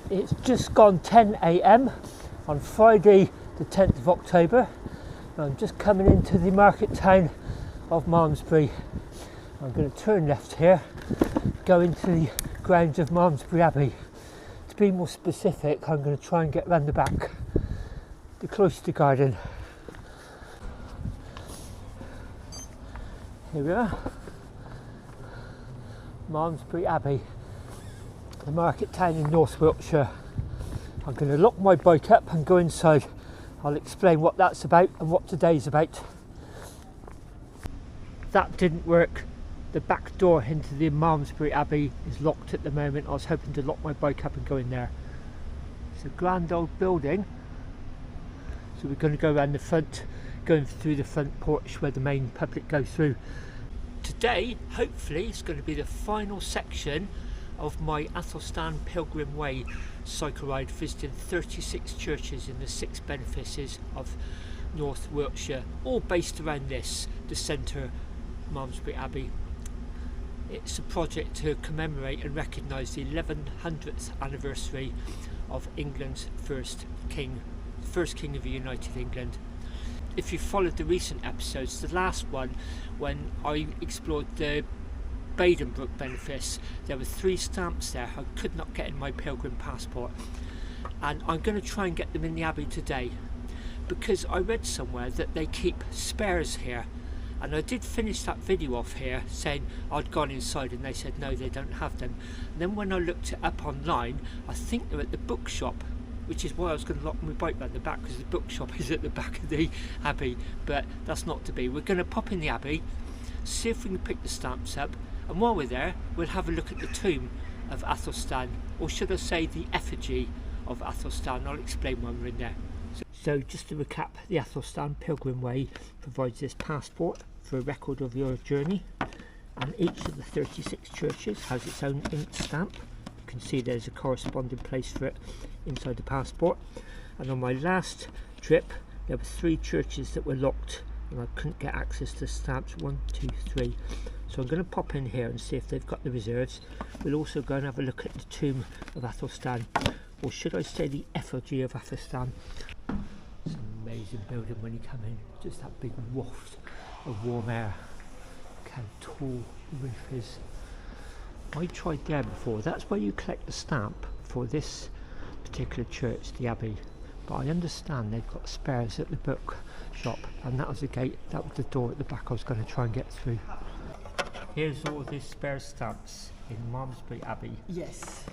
It's just gone 10 AM on Friday the 10th of October. I'm just coming into the market town of Malmesbury. I'm going to turn left here, go into the grounds of Malmesbury Abbey. To be more specific, I'm going to try and get round the back, the cloister garden. Here we are, Malmesbury Abbey, the market town in North Wiltshire. I'm going to lock my bike up and go inside. I'll explain what that's about and what today's about. That didn't work. The back door into the Malmesbury Abbey is locked at the moment. I was hoping to lock my bike up and go in there. It's a grand old building. So we're going to go around the front, going through the front porch where the main public go through. Today, hopefully, is going to be the final section of my Athelstan Pilgrim Way cycle ride, visiting 36 churches in the 6 benefices of North Wiltshire, all based around this, the centre, Malmesbury Abbey. It's a project to commemorate and recognise the 1100th anniversary of England's first king of the United England. If you followed the recent episodes, the last one when I explored the Badenbrook Benefice, there were 3 stamps there I could not get in my Pilgrim passport, and I'm going to try and get them in the Abbey today, because I read somewhere that they keep spares here, and I did finish that video off here saying I'd gone inside and they said no, they don't have them. And then when I looked it up online, I think they're at the bookshop, which is why I was going to lock my bike round the back, because the bookshop is at the back of the Abbey, but that's not to be. We're going to pop in the Abbey, see if we can pick the stamps up, and while we're there we'll have a look at the tomb of Athelstan, or should I say the effigy of Athelstan. I'll explain when we're in there. So just to recap, the Athelstan Pilgrim Way provides this passport for a record of your journey, and each of the 36 churches has its own ink stamp. You can see there's a corresponding place for it inside the passport. And on my last trip there were 3 churches that were locked and I couldn't get access to stamps 1, 2, 3. So I'm going to pop in here and see if they've got the reserves. We'll also go and have a look at the tomb of Athelstan, or should I say the effigy of Athelstan. It's an amazing building when you come in, just that big waft of warm air. Look how tall the roof is. I tried there before. That's where you collect the stamp for this particular church, the Abbey, but I understand they've got spares at the book shop, and that was the gate, that was the door at the back I was going to try and get through. Here's all these spare stamps in Malmesbury Abbey. Yes.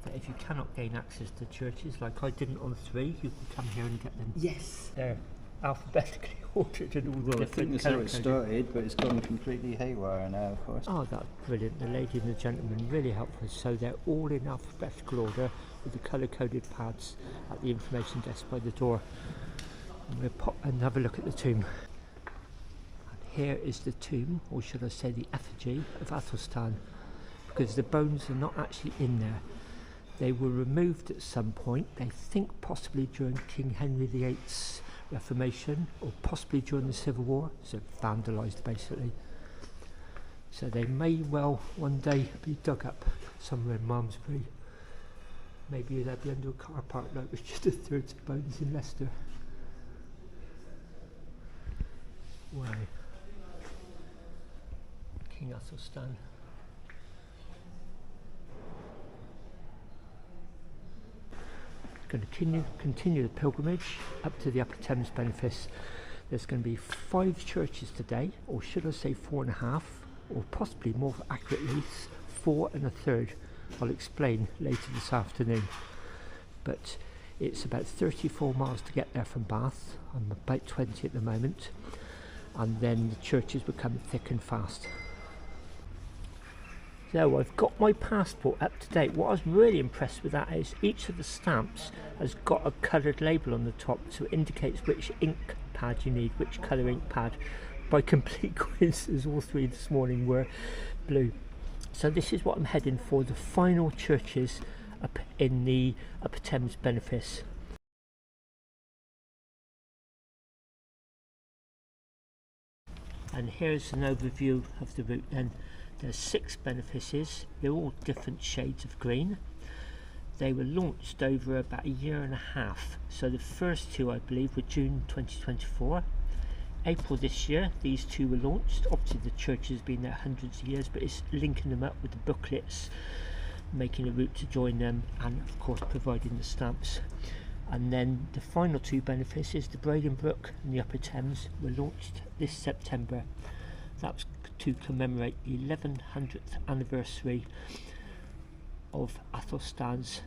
That if you cannot gain access to churches, like I didn't on 3, you can come here and get them. Yes. They're alphabetically ordered and all Well, I think different that's how it started, but it's gone completely haywire now, of course. Oh, that's brilliant. The lady and the gentleman really helped us. So they're all in alphabetical order with the colour-coded pads at the information desk by the door. And we'll pop and have a look at the tomb. And here is the tomb, or should I say the effigy of Athelstan, because the bones are not actually in there. They were removed at some point, they think possibly during King Henry VIII's Reformation, or possibly during the Civil War, so vandalised basically. So they may well one day be dug up somewhere in Malmesbury. Maybe they'll be under a car park like Richard III's bones in Leicester. Wow. King Athelstan. Going to continue the pilgrimage up to the Upper Thames Benefice. There's going to be 5 churches today, or should I say 4.5, or possibly more accurately 4 1/3. I'll explain later this afternoon. But it's about 34 miles to get there from Bath. I'm about 20 at the moment, and then the churches become thick and fast. So I've got my passport up to date. What I was really impressed with that is each of the stamps has got a coloured label on the top, so it indicates which ink pad you need, which colour ink pad. By complete coincidence, all 3 this morning were blue. So this is what I'm heading for, the final churches up in the Upper Thames Benefice. And here's an overview of the route then. There's 6 benefices, they're all different shades of green. They were launched over about a year and a half. So the first two, I believe, were June 2024. April this year, these two were launched. Obviously the church has been there hundreds of years, but it's linking them up with the booklets, making a route to join them, and of course providing the stamps. And then the final two benefices, the Braden Brook and the Upper Thames, were launched this September. That was to commemorate the 1100th anniversary of Athelstan's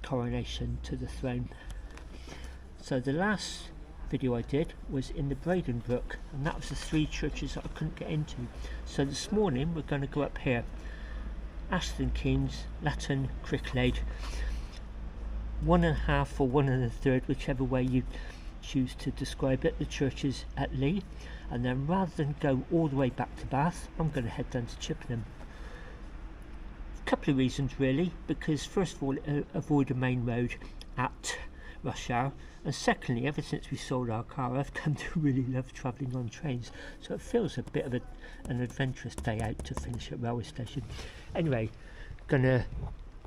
coronation to the throne. So the last video I did was in the Braden Brook, and that was the three churches that I couldn't get into. So this morning we're going to go up here: Athelstan, Latton, Cricklade, 1.5 or 1 1/3, whichever way you choose to describe it, the churches at Lee. And then rather than go all the way back to Bath, I'm going to head down to Chippenham. A couple of reasons really, because first of all, avoid a main road at rush hour, and secondly, ever since we sold our car, I've come to really love travelling on trains, so it feels a bit of an adventurous day out to finish at railway station. Anyway, gonna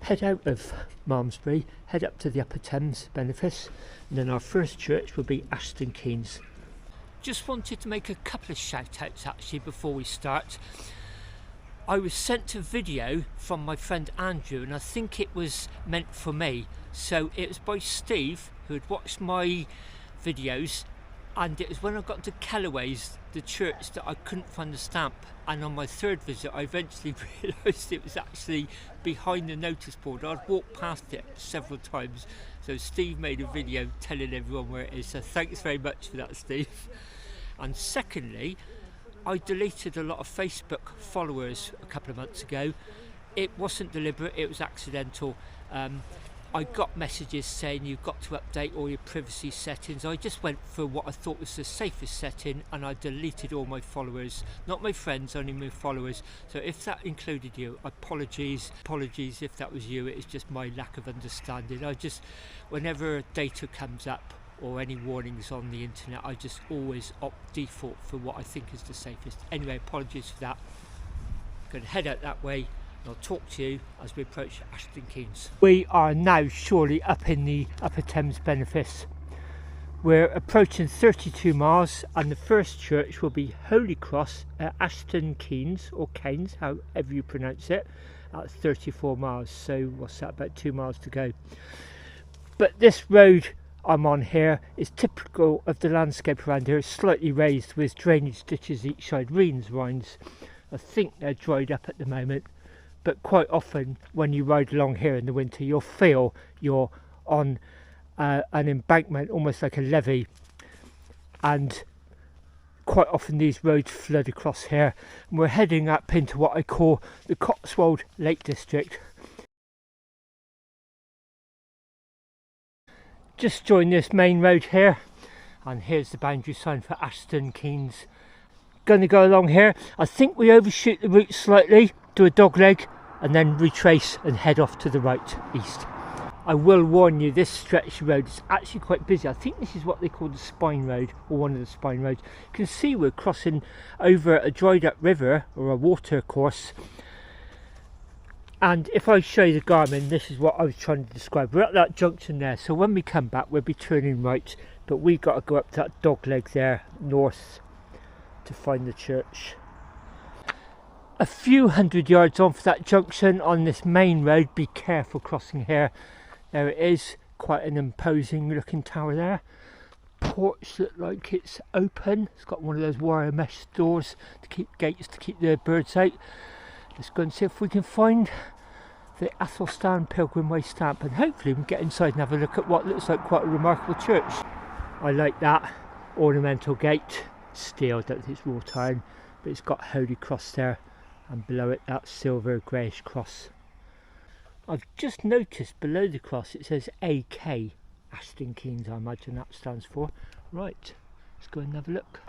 head out of Malmesbury, head up to the Upper Thames Benefice, and then our first church will be Athelstan. Just wanted to make a couple of shout outs actually before we start. I was sent a video from my friend Andrew, and I think it was meant for me. So it was by Steve, who had watched my videos, and it was when I got to Kellaway's, the church, that I couldn't find the stamp. And on my third visit I eventually realised it was actually behind the notice board. I'd walked past it several times, so Steve made a video telling everyone where it is, so thanks very much for that, Steve. And secondly, I deleted a lot of Facebook followers a couple of months ago. It wasn't deliberate, it was accidental. I got messages saying you've got to update all your privacy settings. I just went for what I thought was the safest setting, and I deleted all my followers. Not my friends, only my followers. So if that included you, apologies if that was you. It's just my lack of understanding. I just, whenever data comes up or any warnings on the internet, I just always opt default for what I think is the safest. Anyway, apologies for that. I'm going to head out that way. I'll talk to you as we approach Athelstan. We are now surely up in the Upper Thames Benefice. We're approaching 32 miles, and the first church will be Holy Cross at Athelstan, or Keynes, however you pronounce it, at 34 miles. So what's that, about 2 miles to go. But this road I'm on here is typical of the landscape around here. It's slightly raised with drainage ditches each side, rinds. I think they're dried up at the moment. But quite often when you ride along here in the winter, you'll feel you're on an embankment, almost like a levee, and quite often these roads flood across here. And we're heading up into what I call the Cotswold Lake District. Just joined this main road here, and here's the boundary sign for Athelstan. Going to go along here. I think we overshoot the route slightly, do a dog leg, and then retrace and head off to the right, east. I will warn you, this stretch of road is actually quite busy. I think this is what they call the Spine Road, or one of the Spine Roads. You can see we're crossing over a dried up river, or a water course. And if I show you the Garmin, this is what I was trying to describe. We're at that junction there, so when we come back we'll be turning right, but we've got to go up that dog leg there, north, to find the church. A few hundred yards on for that junction on this main road. Be careful crossing here. There it is, quite an imposing looking tower there. Porch look like it's open. It's got one of those wire mesh doors to keep gates to keep the birds out. Let's go and see if we can find the Athelstan Pilgrim Way stamp, and hopefully we can get inside and have a look at what looks like quite a remarkable church. I like that ornamental gate, steel, I don't think it's wrought iron, but it's got Holy Cross there, and below it that silver greyish cross. I've just noticed below the cross it says AK, Athelstan, I imagine that stands for. Right, let's go and have a look.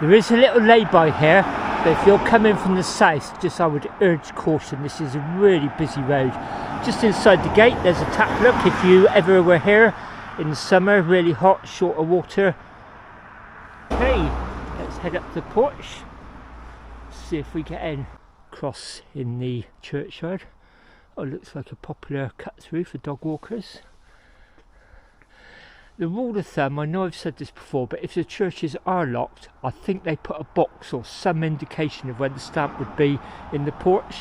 There is a little lay-by here, but if you're coming from the south, I would urge caution. This is a really busy road. Just inside the gate there's a tap look if you ever were here in the summer, really hot, short of water. Okay, let's head up the porch, see if we get in. Cross in the churchyard. Oh, it looks like a popular cut through for dog walkers. The rule of thumb, I know I've said this before, but if the churches are locked, I think they put a box or some indication of where the stamp would be in the porch.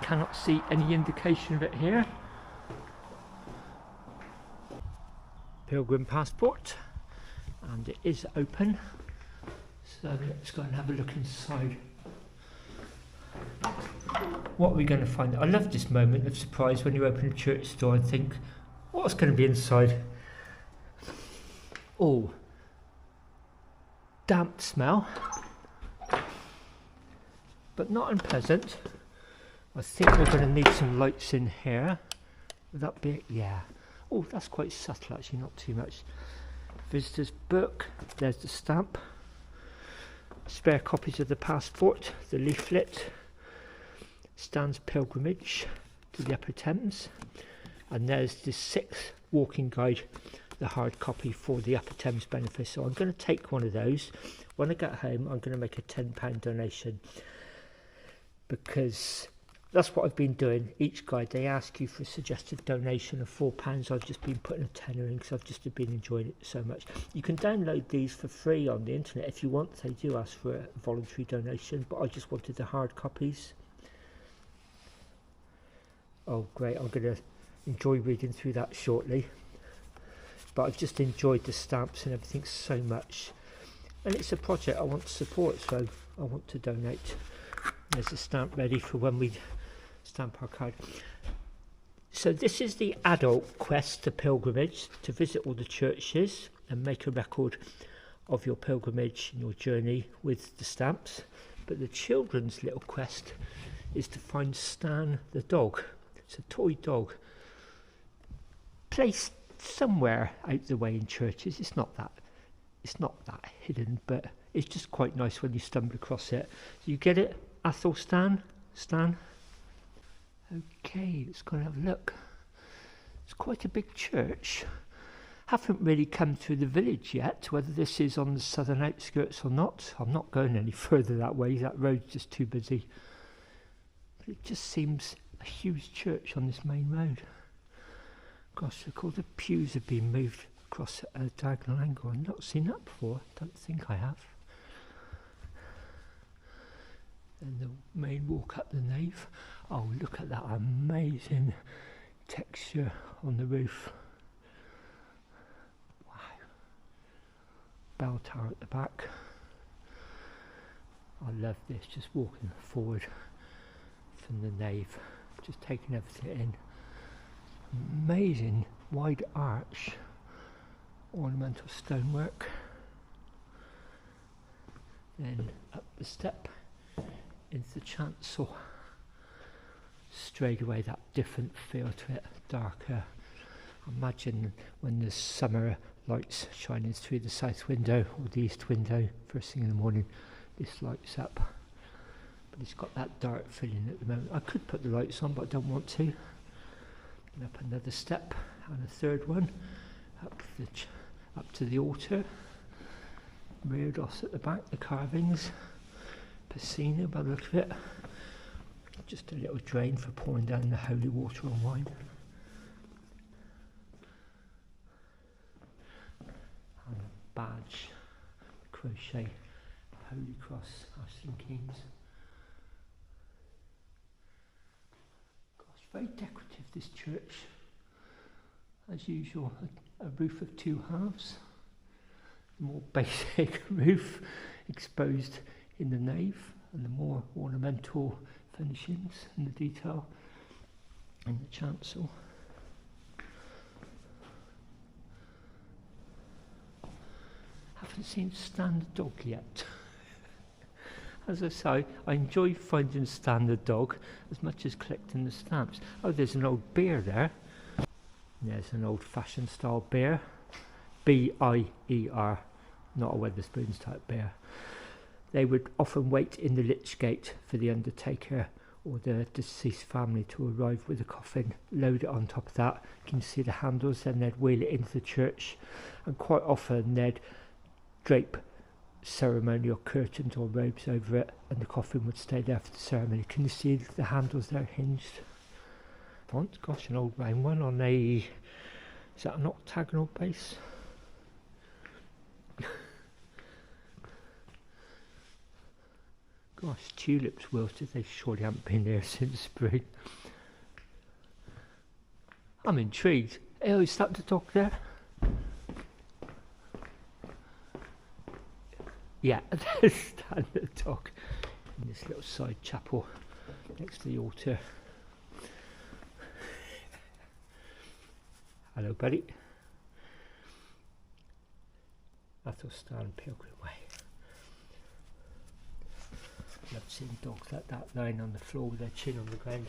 Cannot see any indication of it here. Pilgrim passport, and it is open, so let's go and have a look inside. What are we going to find? I love this moment of surprise when you open a church door and think, what's going to be inside? Oh, damp smell, but not unpleasant. I think we're going to need some lights in here. Would that be it? Yeah. Oh, that's quite subtle actually, not too much. Visitor's book, there's the stamp. Spare copies of the passport, the leaflet. Stan's pilgrimage to the Upper Thames. And there's the 6th walking guide, the hard copy for the Upper Thames Benefice. So I'm going to take one of those. When I get home, I'm going to make a £10 donation, because that's what I've been doing. Each guide, they ask you for a suggested donation of £4. I've just been putting a tenner in because I've just been enjoying it so much. You can download these for free on the internet if you want. They do ask for a voluntary donation, but I just wanted the hard copies. Oh great, I'm going to enjoy reading through that shortly. But I've just enjoyed the stamps and everything so much. And it's a project I want to support, so I want to donate. There's a stamp ready for when we stamp our card. So this is the adult quest to pilgrimage, to visit all the churches and make a record of your pilgrimage and your journey with the stamps. But the children's little quest is to find Stan the dog. It's a toy dog placed somewhere out the way in churches. It's not that hidden, but it's just quite nice when you stumble across it. So you get it, Athelstan, Stan. Okay, let's go and have a look. It's quite a big church. Haven't really come through the village yet, whether this is on the southern outskirts or not. I'm not going any further that way, that road's just too busy. But it just seems a huge church on this main road. Gosh, look, all the pews have been moved across at a diagonal angle. I've not seen that before, don't think I have. And the main walk up the nave. Oh, look at that amazing texture on the roof. Wow. Bell tower at the back. I love this, just walking forward from the nave, just taking everything in. Amazing wide arch, ornamental stonework. Then up the step into the chancel. Straight away that different feel to it, darker. Imagine when the summer lights shining through the south window or the east window first thing in the morning, this lights up. But it's got that dark feeling at the moment. I could put the lights on, but I don't want to. And up another step and a third one up to the altar. Reredos at the back, the carvings. Piscina by the look of it. Just a little drain for pouring down the holy water and wine. And a badge, crochet, Holy Cross, Ashton Keynes. Gosh, very decorative this church. As usual, a roof of 2 halves. The more basic roof exposed in the nave, and the more ornamental finishings and the detail in the chancel. Haven't seen Stan the dog yet. As I say, I enjoy finding Stan the dog as much as collecting the stamps. Oh, there's an old beer there. There's an old-fashioned style beer. B-I-E-R, not a Wetherspoons type beer. They would often wait in the lich gate for the undertaker or the deceased family to arrive with a coffin, load it on top of that. You can see the handles, then they'd wheel it into the church, and quite often they'd drape ceremonial curtains or robes over it, and the coffin would stay there for the ceremony. Can you see the handles there hinged? font. Gosh, an old round one on a, is that an octagonal base? Gosh, tulips wilted, they surely haven't been there since spring. I'm intrigued. Oh, is that the dog there? Yeah, there's the dog in this little side chapel next to the altar. Hello, buddy. Athelstan, Pilgrim Way. Love seeing dogs like that lying on the floor with their chin on the ground.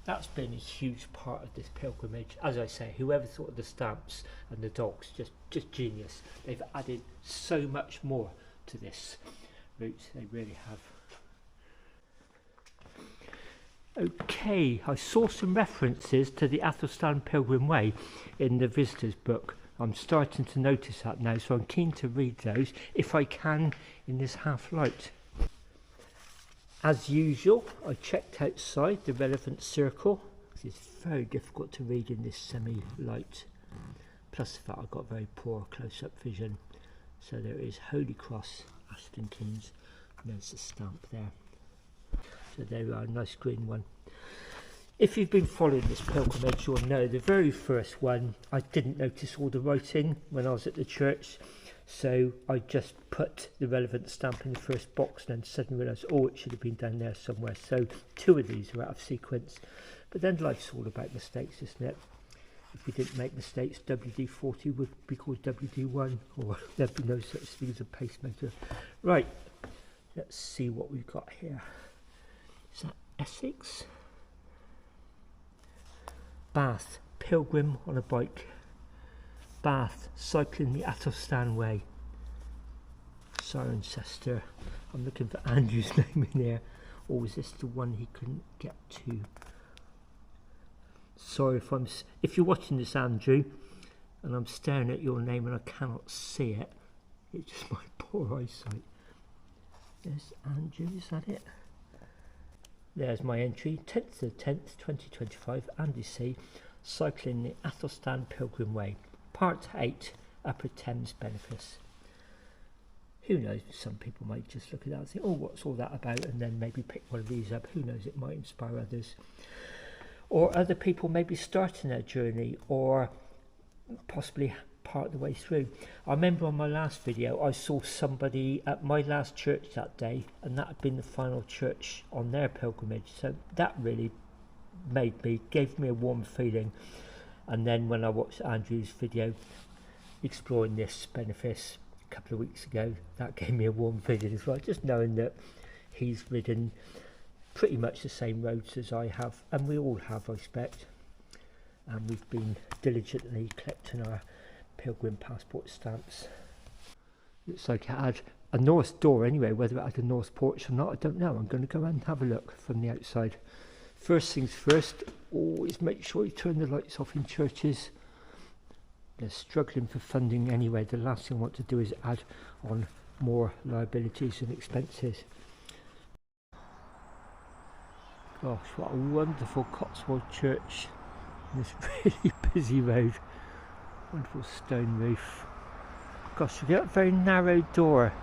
That's been a huge part of this pilgrimage. As I say, whoever thought of the stamps and the dogs, just genius. They've added so much more to this route, they really have. Okay, I saw some references to the Athelstan Pilgrim Way in the visitors book. I'm starting to notice that now, so I'm keen to read those if I can in this half light. As usual, I checked outside the relevant circle. It's very difficult to read in this semi-light. Plus the fact I've got very poor close-up vision. So there is Holy Cross, Athelstan, and there's the stamp there. So there we are, a nice green one. If you've been following this pilgrimage, you'll know the very first one, I didn't notice all the writing when I was at the church. So I just put the relevant stamp in the first box and then suddenly realised, oh, it should have been down there somewhere. So 2 of these are out of sequence. But then life's all about mistakes, isn't it? If we didn't make mistakes, WD-40 would be called WD-1, or there'd be no such thing as a pacemaker. Right, let's see what we've got here. Is that Essex? Bath, Pilgrim on a bike. Bath, cycling the Athelstan Way. Cirencester. I'm looking for Andrew's name in there. Or was this the one he couldn't get to? Sorry if you're watching this, Andrew, and I'm staring at your name and I cannot see it. It's just my poor eyesight. There's Andrew, is that it? There's my entry, 10th of the 10th, 2025, Andy C. Cycling the Athelstan Pilgrim Way. Part 8, Upper Thames, Benefice. Who knows, some people might just look at that and think, oh, what's all that about? And then maybe pick one of these up. Who knows, it might inspire others. Or other people maybe starting their journey or possibly part of the way through. I remember on my last video, I saw somebody at my last church that day, and that had been the final church on their pilgrimage. So that really gave me a warm feeling. And then when I watched Andrew's video exploring this Benefice a couple of weeks ago, that gave me a warm feeling as well, just knowing that he's ridden pretty much the same roads as I have, and we all have, I expect. And we've been diligently collecting our pilgrim passport stamps. Looks like it had a north door anyway. Whether it had a north porch or not, I don't know. I'm going to go and have a look from the outside. First things first, always make sure you turn the lights off in churches. They're struggling for funding anyway. The last thing I want to do is add on more liabilities and expenses. Gosh, what a wonderful Cotswold church. This really busy road. Wonderful stone roof. Gosh, look at that very narrow door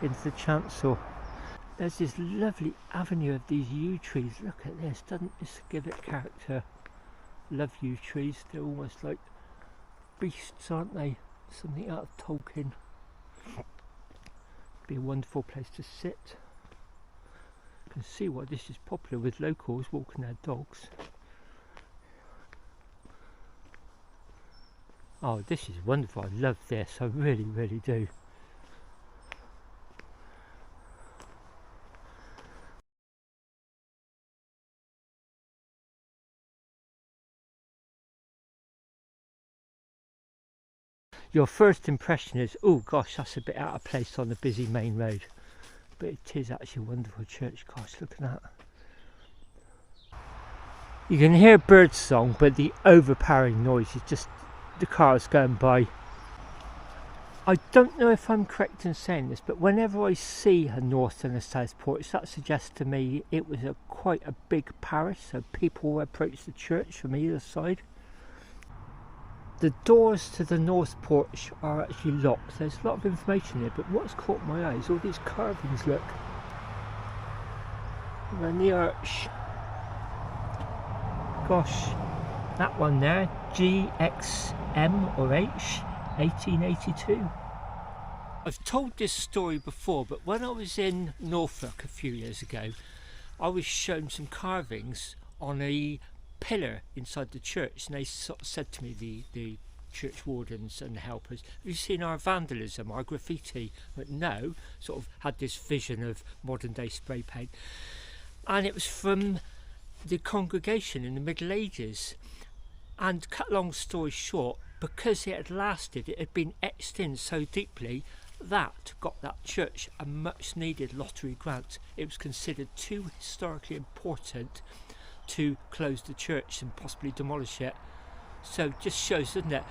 into the chancel. There's this lovely avenue of these yew trees. Look at this, doesn't this give it character? Love yew trees, they're almost like beasts, aren't they? Something out of Tolkien. Be a wonderful place to sit. You can see why this is popular with locals walking their dogs. Oh, this is wonderful. I love this. I really, really do. Your first impression is, oh gosh, that's a bit out of place on the busy main road. But it is actually a wonderful church. Gosh, look at that. You can hear bird song, but the overpowering noise is just the cars going by. I don't know if I'm correct in saying this, but whenever I see a north and a south porch, that suggests to me it was quite a big parish, so people approached the church from either side. The doors to the north porch are actually locked. There's a lot of information here, but what's caught my eye is all these carvings, look. Around the arch. Gosh, that one there, GXM or H, 1882. I've told this story before, but when I was in Norfolk a few years ago, I was shown some carvings on a pillar inside the church, and they sort of said to me, the church wardens and the helpers, have you seen our vandalism, our graffiti? But no, sort of had this vision of modern day spray paint. And it was from the congregation in the Middle Ages. And cut long story short, because it had lasted, it had been etched in so deeply, that got that church a much needed lottery grant. It was considered too historically important to close the church and possibly demolish it. So just shows, doesn't it,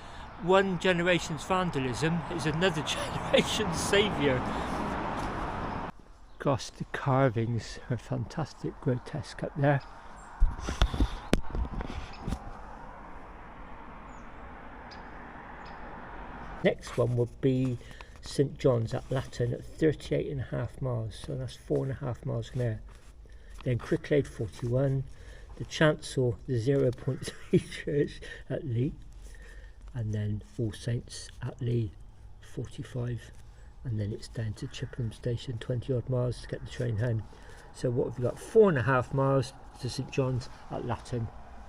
one generation's vandalism is another generation's saviour. Gosh, the carvings are fantastic, grotesque up there. Next one would be St John's at Latin at 38.5 miles, so that's 4.5 miles from there. Then Cricklade 41, the chancel, the 0.3 church at Lee, and then All Saints at Lee 45, and then it's down to Chippenham station, 20 odd miles to get the train home. So what have we got? 4.5 miles to St John's at Latin,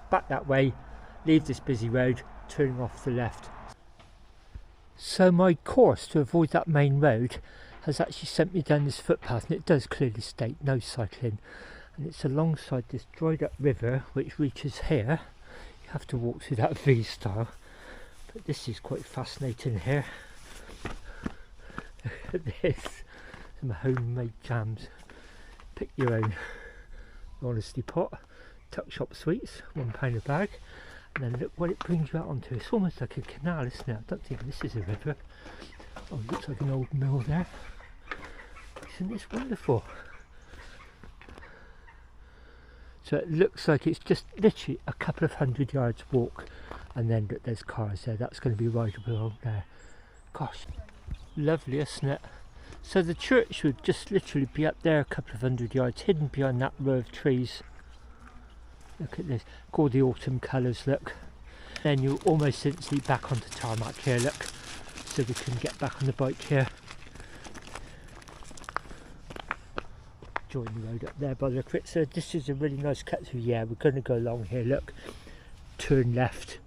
back that way, leave this busy road, turning off to the left. So my course to avoid that main road has actually sent me down this footpath, and it does clearly state no cycling, and it's alongside this dried up river which reaches here. You have to walk through that V style, but this is quite fascinating here. Look at this, some homemade jams, pick your own honesty pot, tuck shop sweets, £1 a bag. And then look what it brings you out onto. It's almost like a canal, isn't it? I don't think this is a river. Oh, it looks like an old mill there. Isn't this wonderful? So it looks like it's just literally a couple of 100 yards walk, and then look, there's cars there. That's going to be rideable along there. Gosh, lovely, isn't it? So the church would just literally be up there a couple of 100 yards, hidden behind that row of trees. Look at this, called the autumn colours, look. Then you're almost instantly back onto tarmac here, look. So we can get back on the bike here. Join the road up there by the look of it. So this is a really nice cut through. Yeah, we're going to go along here, look. Turn left,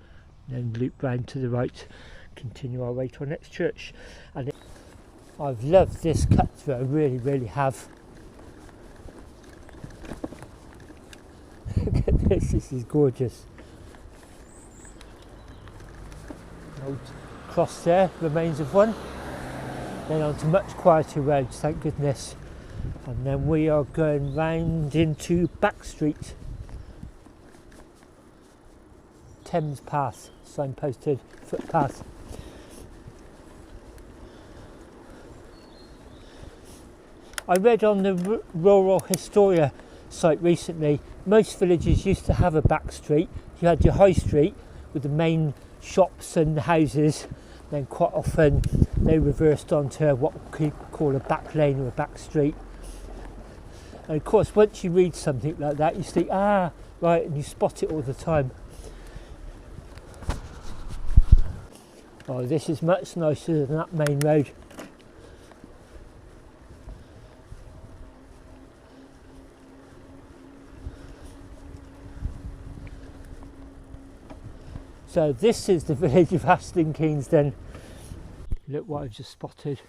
then loop round to the right. Continue our way to our next church. And I've loved this cut through, I really, really have. Look at this is gorgeous. Old cross there, remains of one. Then on to much quieter roads, thank goodness. And then we are going round into Back Street. Thames Path, signposted footpath. I read on the Rural Historia site recently, most villages used to have a back street. You had your high street with the main shops and houses, then quite often they reversed onto what we could call a back lane or a back street. And of course, once you read something like that, you think, ah, right, and you spot it all the time. Oh, this is much nicer than that main road. So this is the village of Athelstan then. Look what I've just spotted.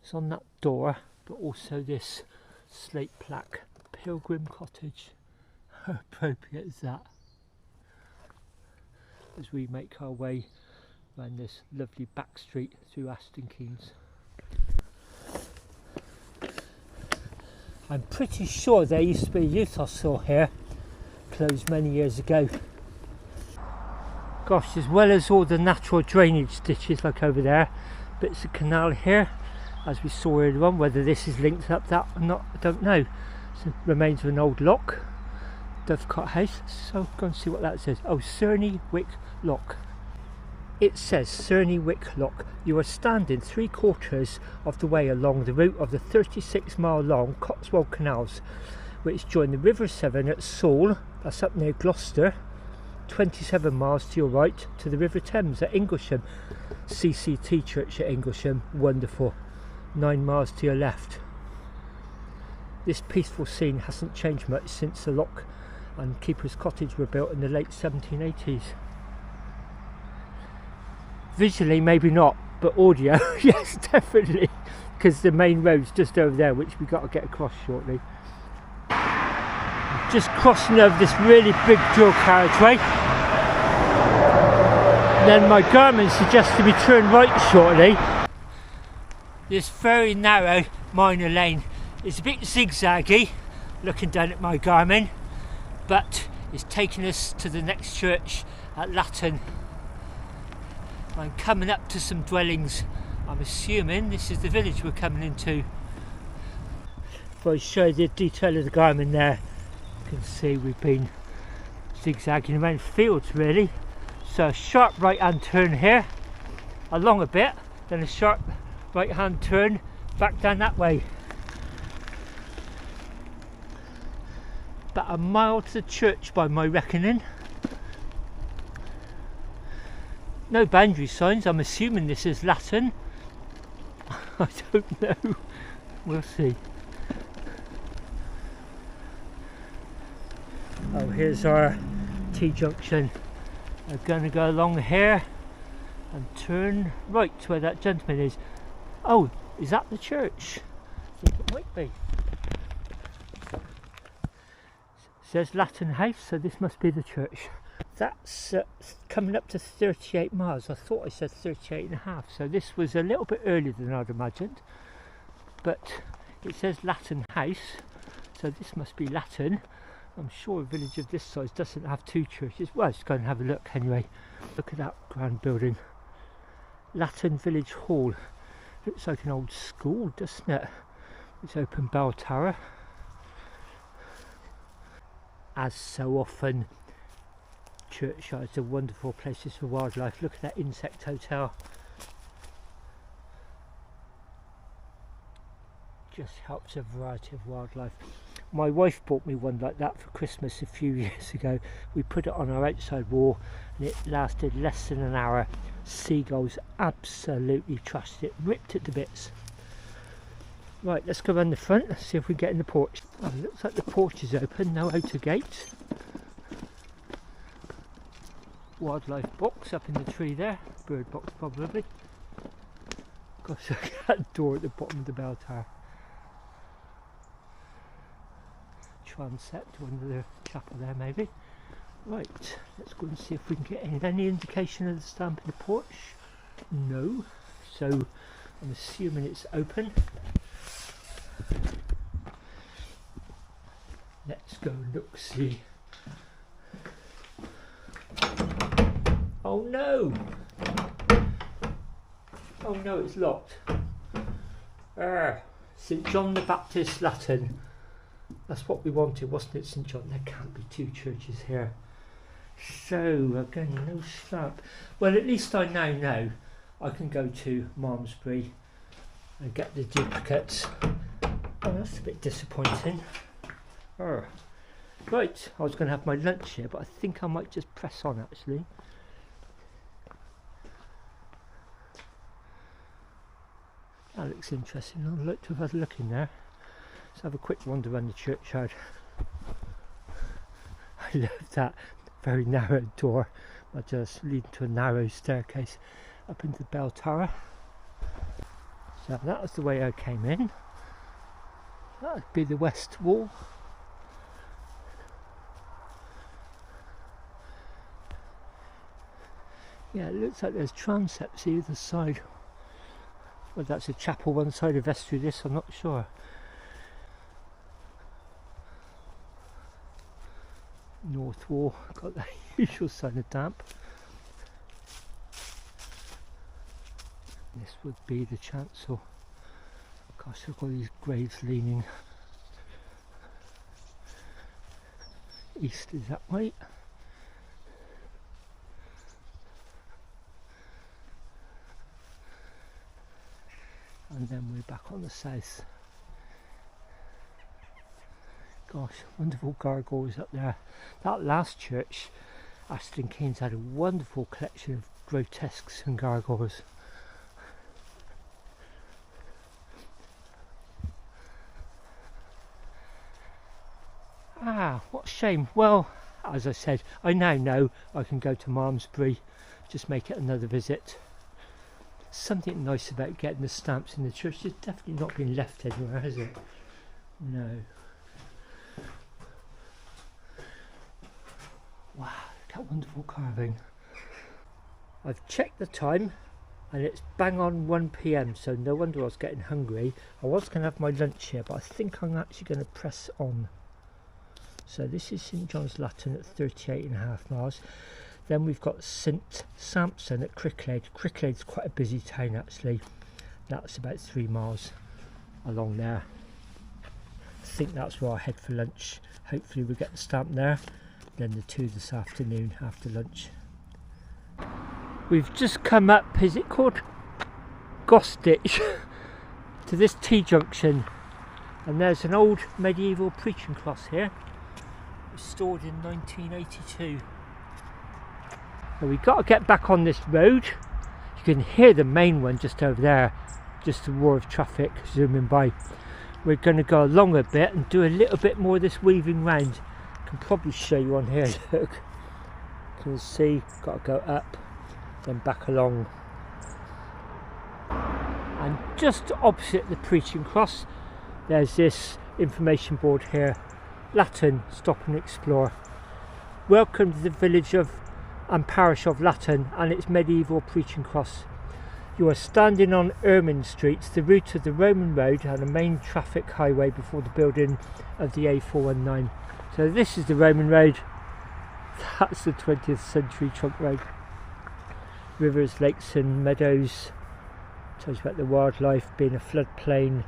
It's on that door, but also this slate plaque, Pilgrim Cottage. How appropriate is that? As we make our way around this lovely back street through Athelstan. I'm pretty sure there used to be a youth hostel here, closed many years ago. Gosh, as well as all the natural drainage ditches like over there, bits of canal here, as we saw earlier on. Whether this is linked up that or not, I don't know. It's the remains of an old lock, Dovecot House. So go and see what that says. Oh, Cerney Wick Lock. It says Cerney Wick Lock. You are standing 3/4 of the way along the route of the 36-mile long Cotswold Canals, which join the River Severn at Saul, that's up near Gloucester, 27 miles to your right, to the River Thames at Inglesham, CCT Church at Inglesham, wonderful, 9 miles to your left. This peaceful scene hasn't changed much since the lock and Keeper's Cottage were built in the late 1780s. Visually maybe not, but audio yes, definitely, because the main road's just over there, which we've got to get across shortly. Just crossing over this really big dual carriageway. Then my Garmin suggested we turn right shortly. This very narrow minor lane is a bit zigzaggy, looking down at my Garmin, but it's taking us to the next church at Latten. I'm coming up to some dwellings. I'm assuming this is the village we're coming into. If I show you the detail of the Garmin there, you can see we've been zigzagging around fields really. So a sharp right hand turn here, along a bit, then a sharp right hand turn back down that way. About a mile to the church by my reckoning. No boundary signs. I'm assuming this is Latin. I don't know. We'll see. Oh, here's our T-junction. I'm going to go along here and turn right to where that gentleman is. Oh, is that the church? I think it might be. It says Latin House, so this must be the church. That's coming up to 38 miles. I thought I said 38.5, so this was a little bit earlier than I'd imagined. But it says Latin House, so this must be Latin. I'm sure a village of this size doesn't have two churches. Well, let's go and have a look anyway. Look at that grand building. Latin Village Hall. Looks like an old school, doesn't it? It's open bell tower. As so often, churchyards are wonderful places for wildlife. Look at that insect hotel. Just helps a variety of wildlife. My wife bought me one like that for Christmas a few years ago. We put it on our outside wall and it lasted less than an hour. Seagulls absolutely trashed it, ripped it to bits. Right, let's go around the front and see if we get in the porch. Oh, it looks like the porch is open, no outer gate. Wildlife box up in the tree there, bird box probably. Gosh, look at that door at the bottom of the bell tower. Transept, or another chapel there maybe. Right, let's go and see if we can get any indication of the stamp in the porch. No, so I'm assuming it's open. Let's go look see. Oh no! Oh no, it's locked. St John the Baptist Latin. That's what we wanted, wasn't it, St John? There can't be two churches here. So, again, no stamp. Well, at least I now know I can go to Malmesbury and get the duplicates. Oh, that's a bit disappointing. Right, I was going to have my lunch here, but I think I might just press on actually. That looks interesting. I'd like to have had a look in there. Let's have a quick wander around the churchyard. I love that very narrow door, but just leading to a narrow staircase up into the bell tower. So that was the way I came in. That would be the west wall. Yeah, it looks like there's transepts either side. Well, that's a chapel one side, a vestry this, I'm not sure. North wall, got the usual sign of damp. This would be the chancel. Gosh, look at all these graves leaning. East is that way. And then we're back on the south. Gosh, wonderful gargoyles up there. That last church, Athelstan Keynes, had a wonderful collection of grotesques and gargoyles. Ah, what a shame. Well, as I said, I now know I can go to Malmesbury, just make it another visit. Something nice about getting the stamps in the church. It's definitely not been left anywhere, has it? No. Wow, look at wonderful carving. I've checked the time and it's bang on 1 PM, so no wonder I was getting hungry. I was going to have my lunch here, but I think I'm actually going to press on. So this is St John's Latin at 38.5 miles. Then we've got St Sampson at Cricklade. Cricklade's quite a busy town actually. That's about 3 miles along there. I think that's where I'll head for lunch. Hopefully we'll get the stamp there. Then the 2 this afternoon after lunch. We've just come up, is it called Gostitch, to this T-junction. And there's an old medieval preaching cross here. Restored in 1982. So we've got to get back on this road. You can hear the main one just over there, just the roar of traffic zooming by. We're going to go along a bit and do a little bit more of this weaving round. I can probably show you on here, look. You can see, got to go up, then back along. And just opposite the preaching cross, there's this information board here. Latin, stop and explore. Welcome to the village of and parish of Latin and its medieval preaching cross. You are standing on Ermine Street, the route of the Roman road and a main traffic highway before the building of the A419. So this is the Roman road, that's the 20th century trunk road. Rivers, lakes and meadows. Tells you about the wildlife, being a floodplain,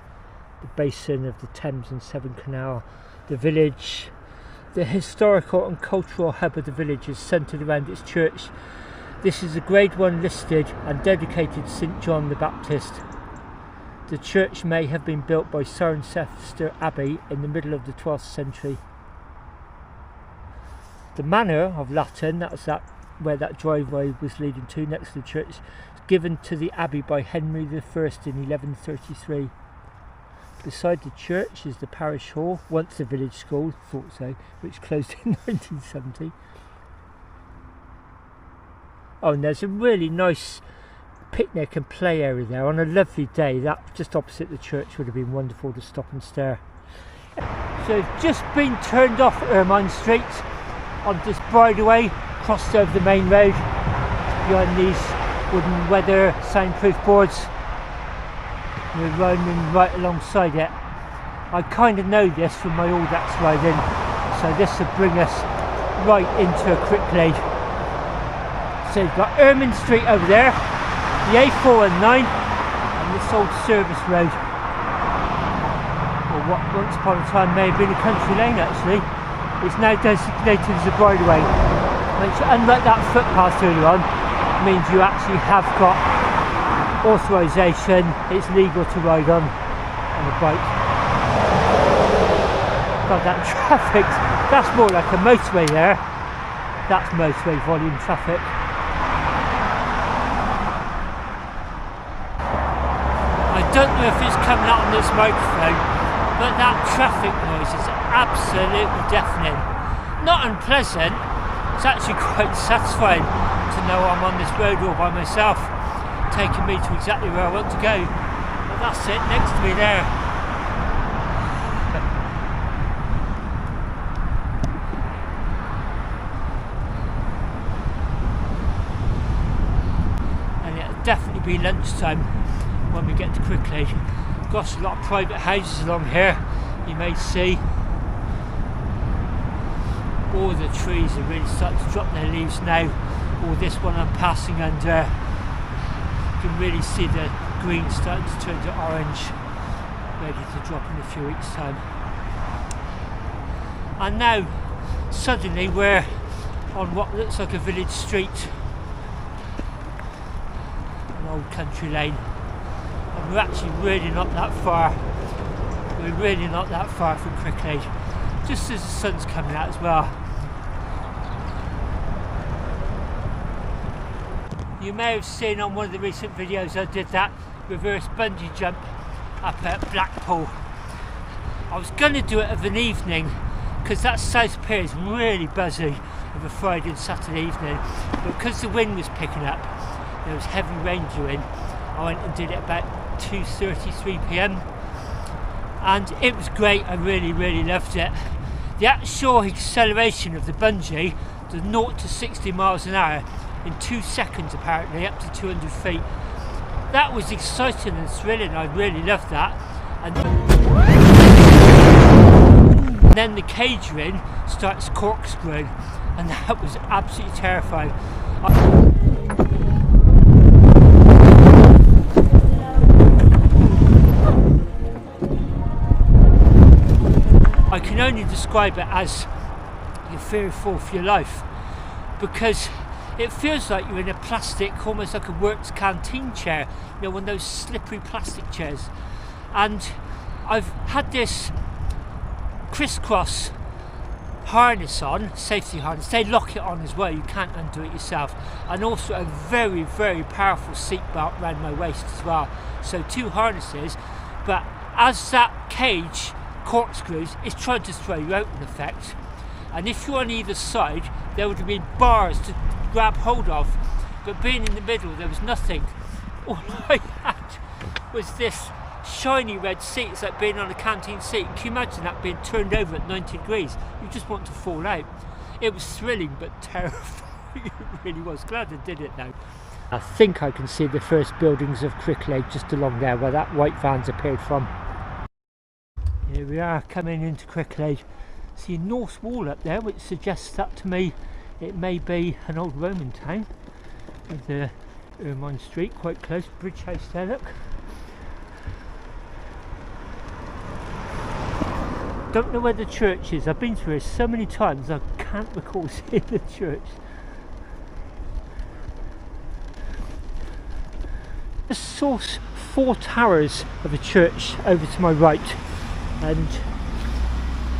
the basin of the Thames and Severn Canal. The village, the historical and cultural hub of the village is centred around its church. This is a Grade 1 listed and dedicated to St John the Baptist. The church may have been built by Cirencester Abbey in the middle of the 12th century. The manor of Latin, that's where that driveway was leading to next to the church, was given to the abbey by Henry I in 1133. Beside the church is the parish hall, once a village school, thought so, which closed in 1970. Oh, and there's a really nice picnic and play area there. On a lovely day, that just opposite the church would have been wonderful to stop and stare. So it's just been turned off Ermine Street on this bridleway, crossed over the main road behind these wooden weather soundproof boards. We're roaming right alongside it. I kind of know this from my old axe riding, so this will bring us right into a Cricklade. So you've got Ermine Street over there, the A419 and this old service road, or what once upon a time may have been a country lane actually. It's now designated as a bridleway, which, unlike that footpath earlier on, means you actually have got authorisation, it's legal to ride on a bike. God, that traffic, that's more like a motorway there. That's motorway volume traffic. I don't know if it's coming out on this microphone, but that traffic noise is absolutely deafening. Not unpleasant, it's actually quite satisfying to know I'm on this road all by myself, taking me to exactly where I want to go. But that's it, next to me there. And it'll definitely be lunchtime when we get to Cricklade. Got a lot of private houses along here, you may see. All the trees are really starting to drop their leaves now. Or this one I'm passing under. You can really see the green starting to turn to orange, ready to drop in a few weeks' time. And now, suddenly we're on what looks like a village street, an old country lane, and we're actually really not that far. We're really not that far from Cricklade, just as the sun's coming out as well. You may have seen on one of the recent videos I did that reverse bungee jump up at Blackpool. I was going to do it of an evening because that South Pier is really buzzy of a Friday and Saturday evening, but because the wind was picking up, there was heavy rain due in, I went and did it about 2:30, 3 p.m. and it was great. I really loved it. The actual acceleration of the bungee, the 0 to 60 miles an hour in 2 seconds apparently, up to 200 feet. That was exciting and thrilling. I really loved that. And then the cage ring starts corkscrewing, and that was absolutely terrifying. I can only describe it as you're fearful for your life, because it feels like you're in a plastic, almost like a works canteen chair, you know, one of those slippery plastic chairs. And I've had this crisscross harness on, safety harness. They lock it on as well, you can't undo it yourself. And also a very powerful seat belt around my waist as well. So 2 harnesses, but as that cage corkscrews, it's trying to throw you out in effect. And if you're on either side, there would have been bars to grab hold of, but being in the middle, there was nothing. All I had was this shiny red seat. It's like being on a canteen seat. Can you imagine that being turned over at 90 degrees? You just want to fall out. It was thrilling but terrifying. It really was. Glad I did it though. I think I can see the first buildings of Cricklade just along there where that white van's appeared from. Here we are coming into Cricklade. See a north wall up there, which suggests that to me it may be an old Roman town, with the Ermine Street quite close, bridge house there, look. Don't know where the church is. I've been through it so many times I can't recall seeing the church. I saw 4 towers of a church over to my right, and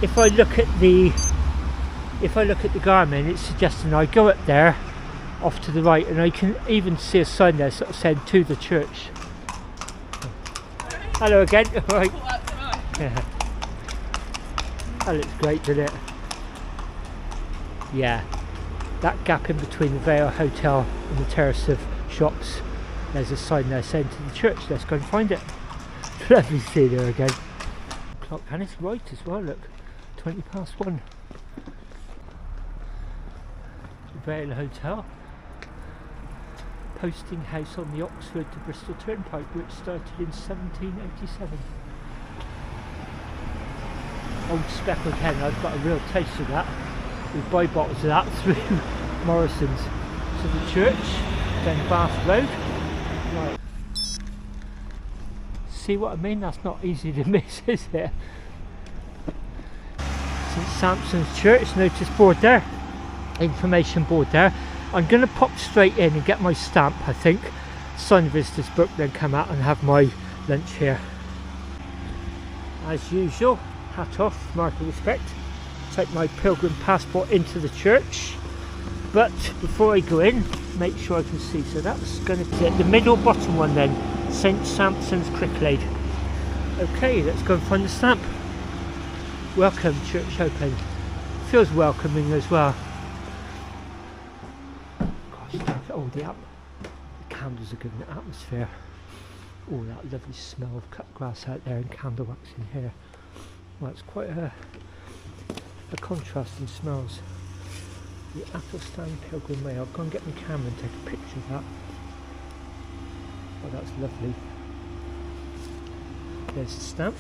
if I look at the Garmin, it's suggesting I go up there off to the right, and I can even see a sign there sort of saying to the church. Hello again. Right. Yeah. That looks great, doesn't it? Yeah, that gap in between the Vale Hotel and the terrace of shops, there's a sign there saying to the church. Let's go and find it. Lovely to see there again. Clock, and it's right as well, look, 20 past 1. Vale Hotel, posting house on the Oxford to Bristol Turnpike, which started in 1787. Old speckled hen, I've got a real taste of that. We buy bottles of that through Morrison's. So the church, then Bath Road. Right. See what I mean? That's not easy to miss, is it? St Sampson's Church, notice board there, information board there. I'm going to pop straight in and get my stamp, I think, sign the visitor's book, then come out and have my lunch here. As usual, hat off, mark of respect, take my Pilgrim passport into the church, but before I go in, make sure I can see. So that's going to be it. The middle bottom one then, St Sampson's Cricklade. Okay, let's go and find the stamp. Welcome, church open. Feels welcoming as well. Gosh, oh, the candles are giving it atmosphere. Oh, that lovely smell of cut grass out there and candle wax in here. Well, it's quite a contrast in smells. The Athelstan Pilgrim Way. I'll go and get my camera and take a picture of that. Oh, that's lovely. There's the stamp.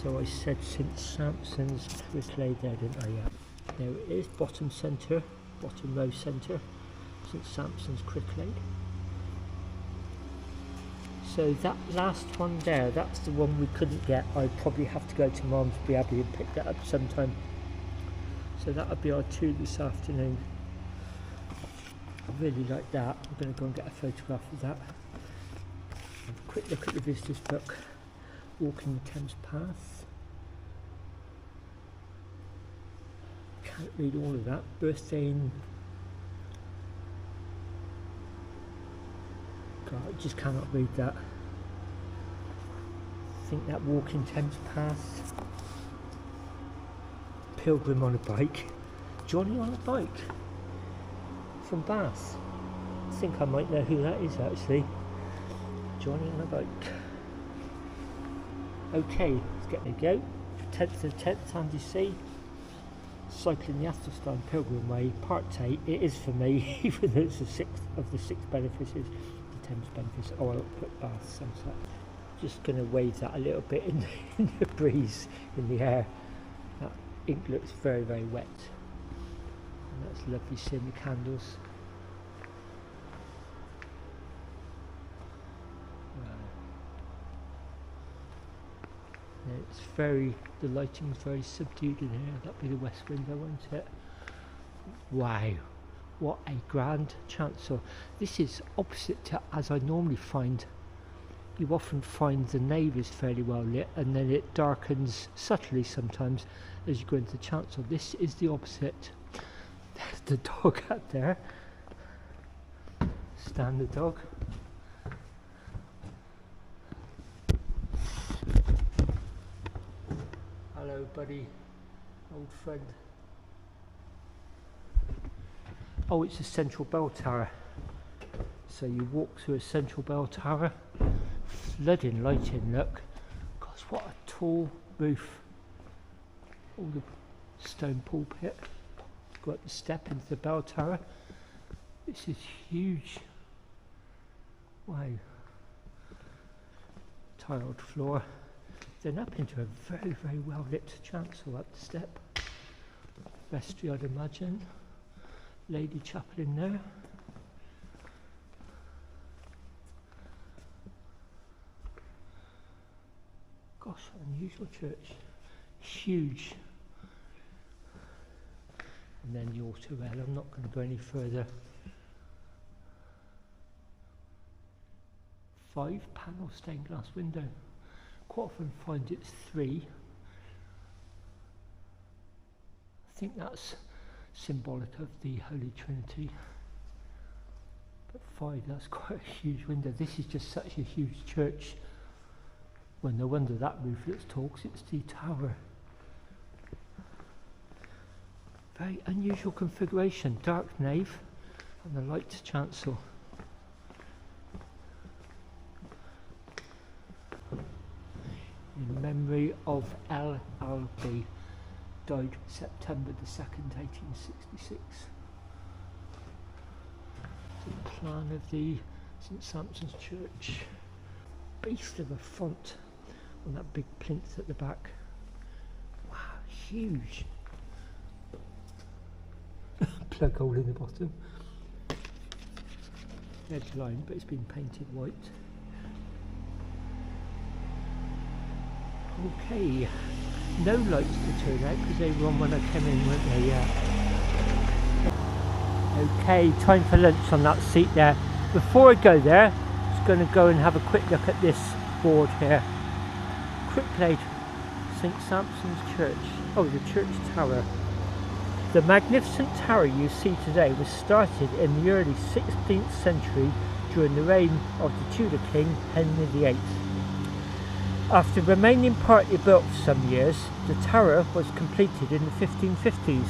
So I said St Sampson's Cricklade there, didn't I? Yeah. There it is, bottom centre, bottom row centre. St Sampson's Cricklade. So that last one there, that's the one we couldn't get. I'd probably have to go to Malmesbury Abbey and pick that up sometime. So that would be our 2 this afternoon. I really like that. I'm going to go and get a photograph of that. Have a quick look at the visitor's book. Walking the Thames Path. Can't read all of that. Birthday in... God, I just cannot read that. I think that Walking Thames Path. Pilgrim on a bike. Johnny on a bike. From Bath. I think I might know who that is actually. Johnny on a bike. Okay, let's get there. Go. 10th of 10th, Andy C. Cycling the Athelstan Pilgrim Way, Part 8. It is for me, even though it's the 6th of the 6 benefices. The Thames benefice. Oh, I'll put Bath sunset. Just going to wave that a little bit in the breeze, in the air. That ink looks very, very wet. And that's lovely seeing the candles. It's very, the lighting's very subdued in here. That'll be the west window, won't it? Wow, what a grand chancel. This is opposite to as I normally find. You often find the nave is fairly well lit and then it darkens subtly sometimes as you go into the chancel. This is the opposite. There's the dog out there. Stan the dog. Hello buddy, old friend. Oh, it's a central bell tower. So you walk through a central bell tower, flooding lighting, look. Gosh, what a tall roof. All the stone pulpit. Go up the step into the bell tower. This is huge. Wow. Tiled floor. Then up into a very, very well lit chancel up the step. Vestry, I'd imagine. Lady chapel in there. Gosh, unusual church. Huge. And then the altar rail. I'm not going to go any further. 5-panel stained glass window. Quite often find it's 3. I think that's symbolic of the Holy Trinity. But 5, that's quite a huge window. This is just such a huge church. Well, no wonder that rooflet talks, it's the tower. Very unusual configuration. Dark nave and the light chancel. In memory of L.B. died September the 2nd, 1866. The plan of the St Sampson's Church. Beast of a font on that big plinth at the back. Wow, huge. Plug hole in the bottom. Edge line, but it's been painted white. Okay, no lights to turn out because they were on when I came in, weren't they? Yeah. Okay, time for lunch on that seat there. Before I go there, I'm just going to go and have a quick look at this board here. Cricklade, St Sampson's Church. Oh, the church tower. The magnificent tower you see today was started in the early 16th century during the reign of the Tudor King Henry VIII. After remaining partly built for some years, the tower was completed in the 1550s.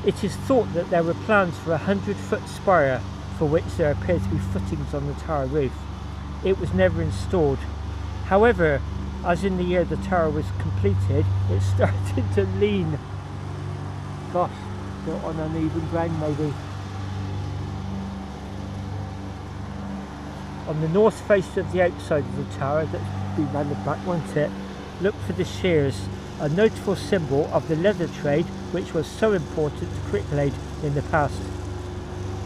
It is thought that there were plans for a 100-foot spire for which there appear to be footings on the tower roof. It was never installed. However, as in the year the tower was completed, it started to lean. Gosh, built on uneven ground maybe. On the north face of the outside of the tower, that would be round the back, won't it? Look for the shears, a notable symbol of the leather trade which was so important to Cricklade in the past.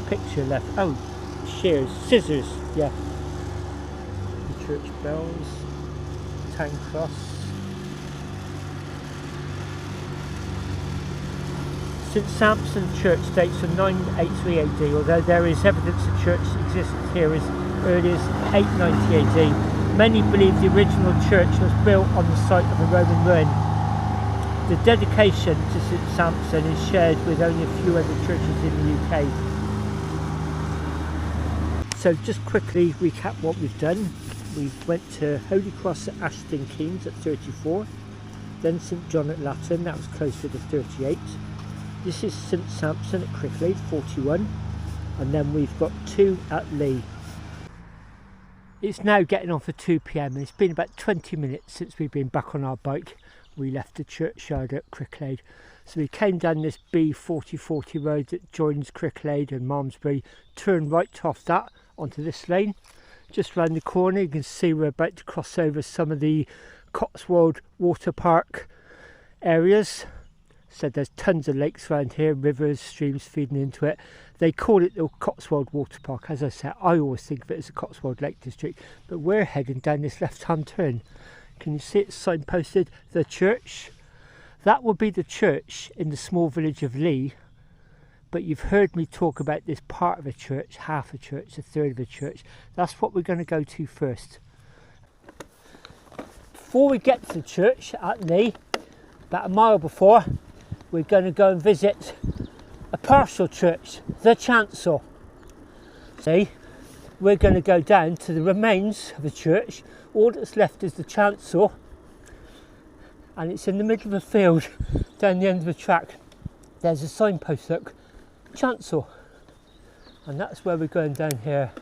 Picture left. Oh, shears, scissors, yeah. church bells, town cross. St Sampson Church dates from 983 AD, although there is evidence the church existed here as early as 890 AD. Many believe the original church was built on the site of a Roman ruin. The dedication to St Sampson is shared with only a few other churches in the UK. So just quickly recap what we've done. We went to Holy Cross at Ashton Keynes at 34, then St John at Latin, that was closer to 38. This is St Sampson at Cricklade, 41, and then we've got 2 at Lee. It's now getting on for 2 PM and it's been about 20 minutes since we've been back on our bike. We left the churchyard at Cricklade. So we came down this B4040 road that joins Cricklade and Malmesbury, turned right off that onto this lane. Just round the corner you can see we're about to cross over some of the Cotswold Water Park areas. So there's tons of lakes around here, rivers, streams feeding into it. They call it the Cotswold Water Park. As I said, I always think of it as the Cotswold Lake District, but we're heading down this left-hand turn. Can you see it signposted? The church. That will be the church in the small village of Lee, but you've heard me talk about this part of a church, half a church, a third of a church. That's what we're going to go to first. Before we get to the church at Lee, about a mile before, we're going to go and visit a partial church, the chancel. See, we're going to go down to the remains of the church. All that's left is the chancel, and it's in the middle of a field down the end of the track. There's a signpost, look, chancel, and that's where we're going down here.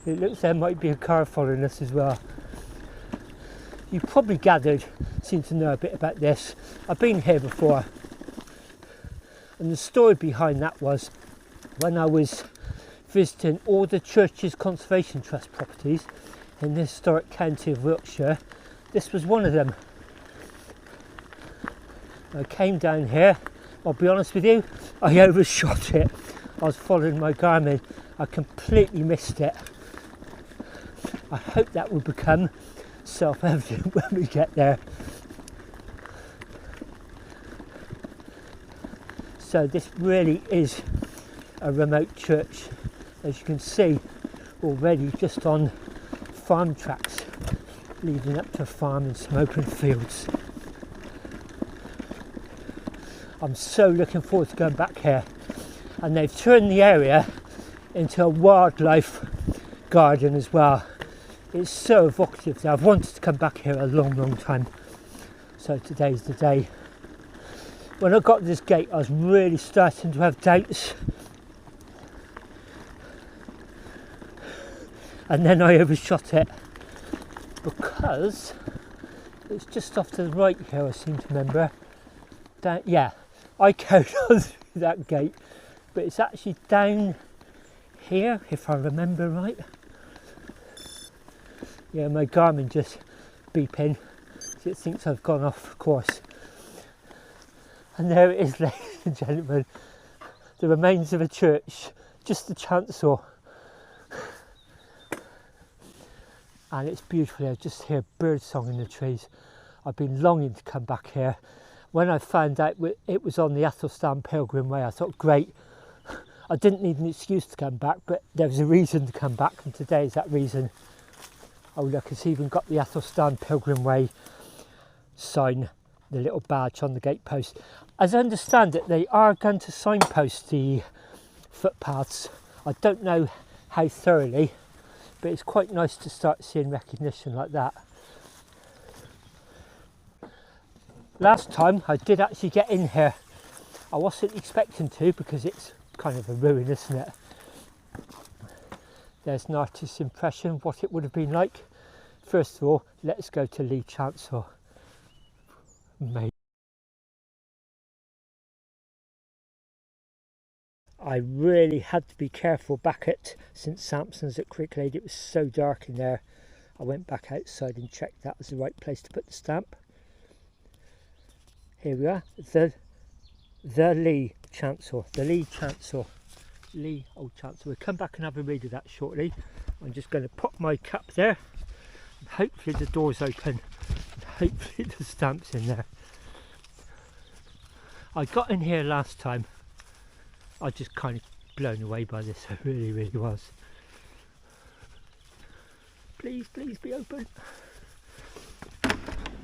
It looks there might be a car following us as well. You probably gathered, seem to know a bit about this. I've been here before, and the story behind that was when I was visiting all the Churches Conservation Trust properties in the historic county of Wiltshire. This was one of them. I came down here, I'll be honest with you, I overshot it. I was following my Garmin, I completely missed it. I hope that will become self-evident when we get there. So this really is a remote church, as you can see already, just on farm tracks leading up to a farm and some open fields. I'm so looking forward to going back here, and they've turned the area into a wildlife garden as well. It's so evocative. I've wanted to come back here a long time, so today's the day. When I got to this gate I was really starting to have doubts, and then I overshot it because it's just off to the right here, I seem to remember. Down, yeah, I carried on through that gate, but it's actually down here if I remember right. Yeah, my Garmin just beeping, so it thinks I've gone off course. And there it is, ladies and gentlemen, the remains of a church, just the chancel. And it's beautiful. I just hear bird song in the trees. I've been longing to come back here. When I found out it was on the Athelstan Pilgrim Way, I thought, great, I didn't need an excuse to come back, but there was a reason to come back, and today is that reason. Oh look, it's even got the Athelstan Pilgrim Way sign, the little badge on the gatepost. As I understand it, they are going to signpost the footpaths. I don't know how thoroughly, but it's quite nice to start seeing recognition like that. Last time I did actually get in here. I wasn't expecting to because it's kind of a ruin, isn't it? There's an artist's impression of what it would have been like. First of all, let's go to Lee Chancel. Mate. I really had to be careful back at St Sampson's at Cricklade. It was so dark in there. I went back outside and checked that was the right place to put the stamp. Here we are, the Lee Chancel, the Lee Chancel. Lee, Old Chancellor. We'll come back and have a read of that shortly. I'm just going to pop my cup there. And hopefully the door's open. And hopefully the stamp's in there. I got in here last time. I was just kind of blown away by this. I really, really was. Please, please be open.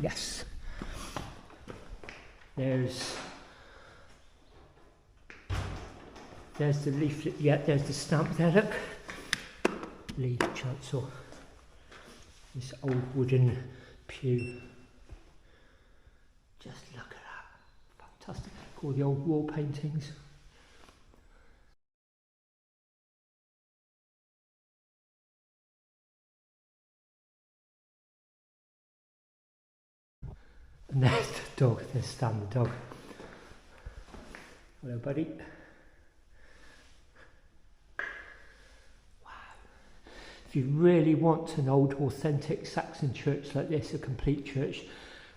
Yes. There's the leaflet. Yeah, there's the stamp there. Look, Lee Chancel. This old wooden pew. Just look at that. Fantastic. All the old wall paintings. And there's the dog. There's Stan the dog. Hello, buddy. If you really want an old authentic Saxon church like this, a complete church,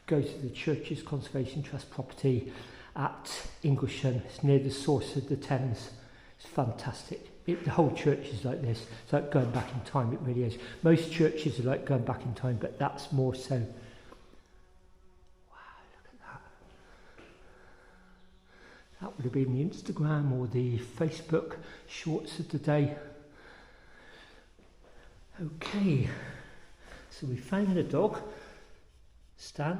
go to the Churches Conservation Trust property at Inglesham. It's near the source of the Thames. It's fantastic. The whole church is like this. It's like going back in time, it really is. Most churches are like going back in time, but that's more so. Wow, look at that. That would have been the Instagram or the Facebook shorts of the day. Okay, so we found the dog, Stan,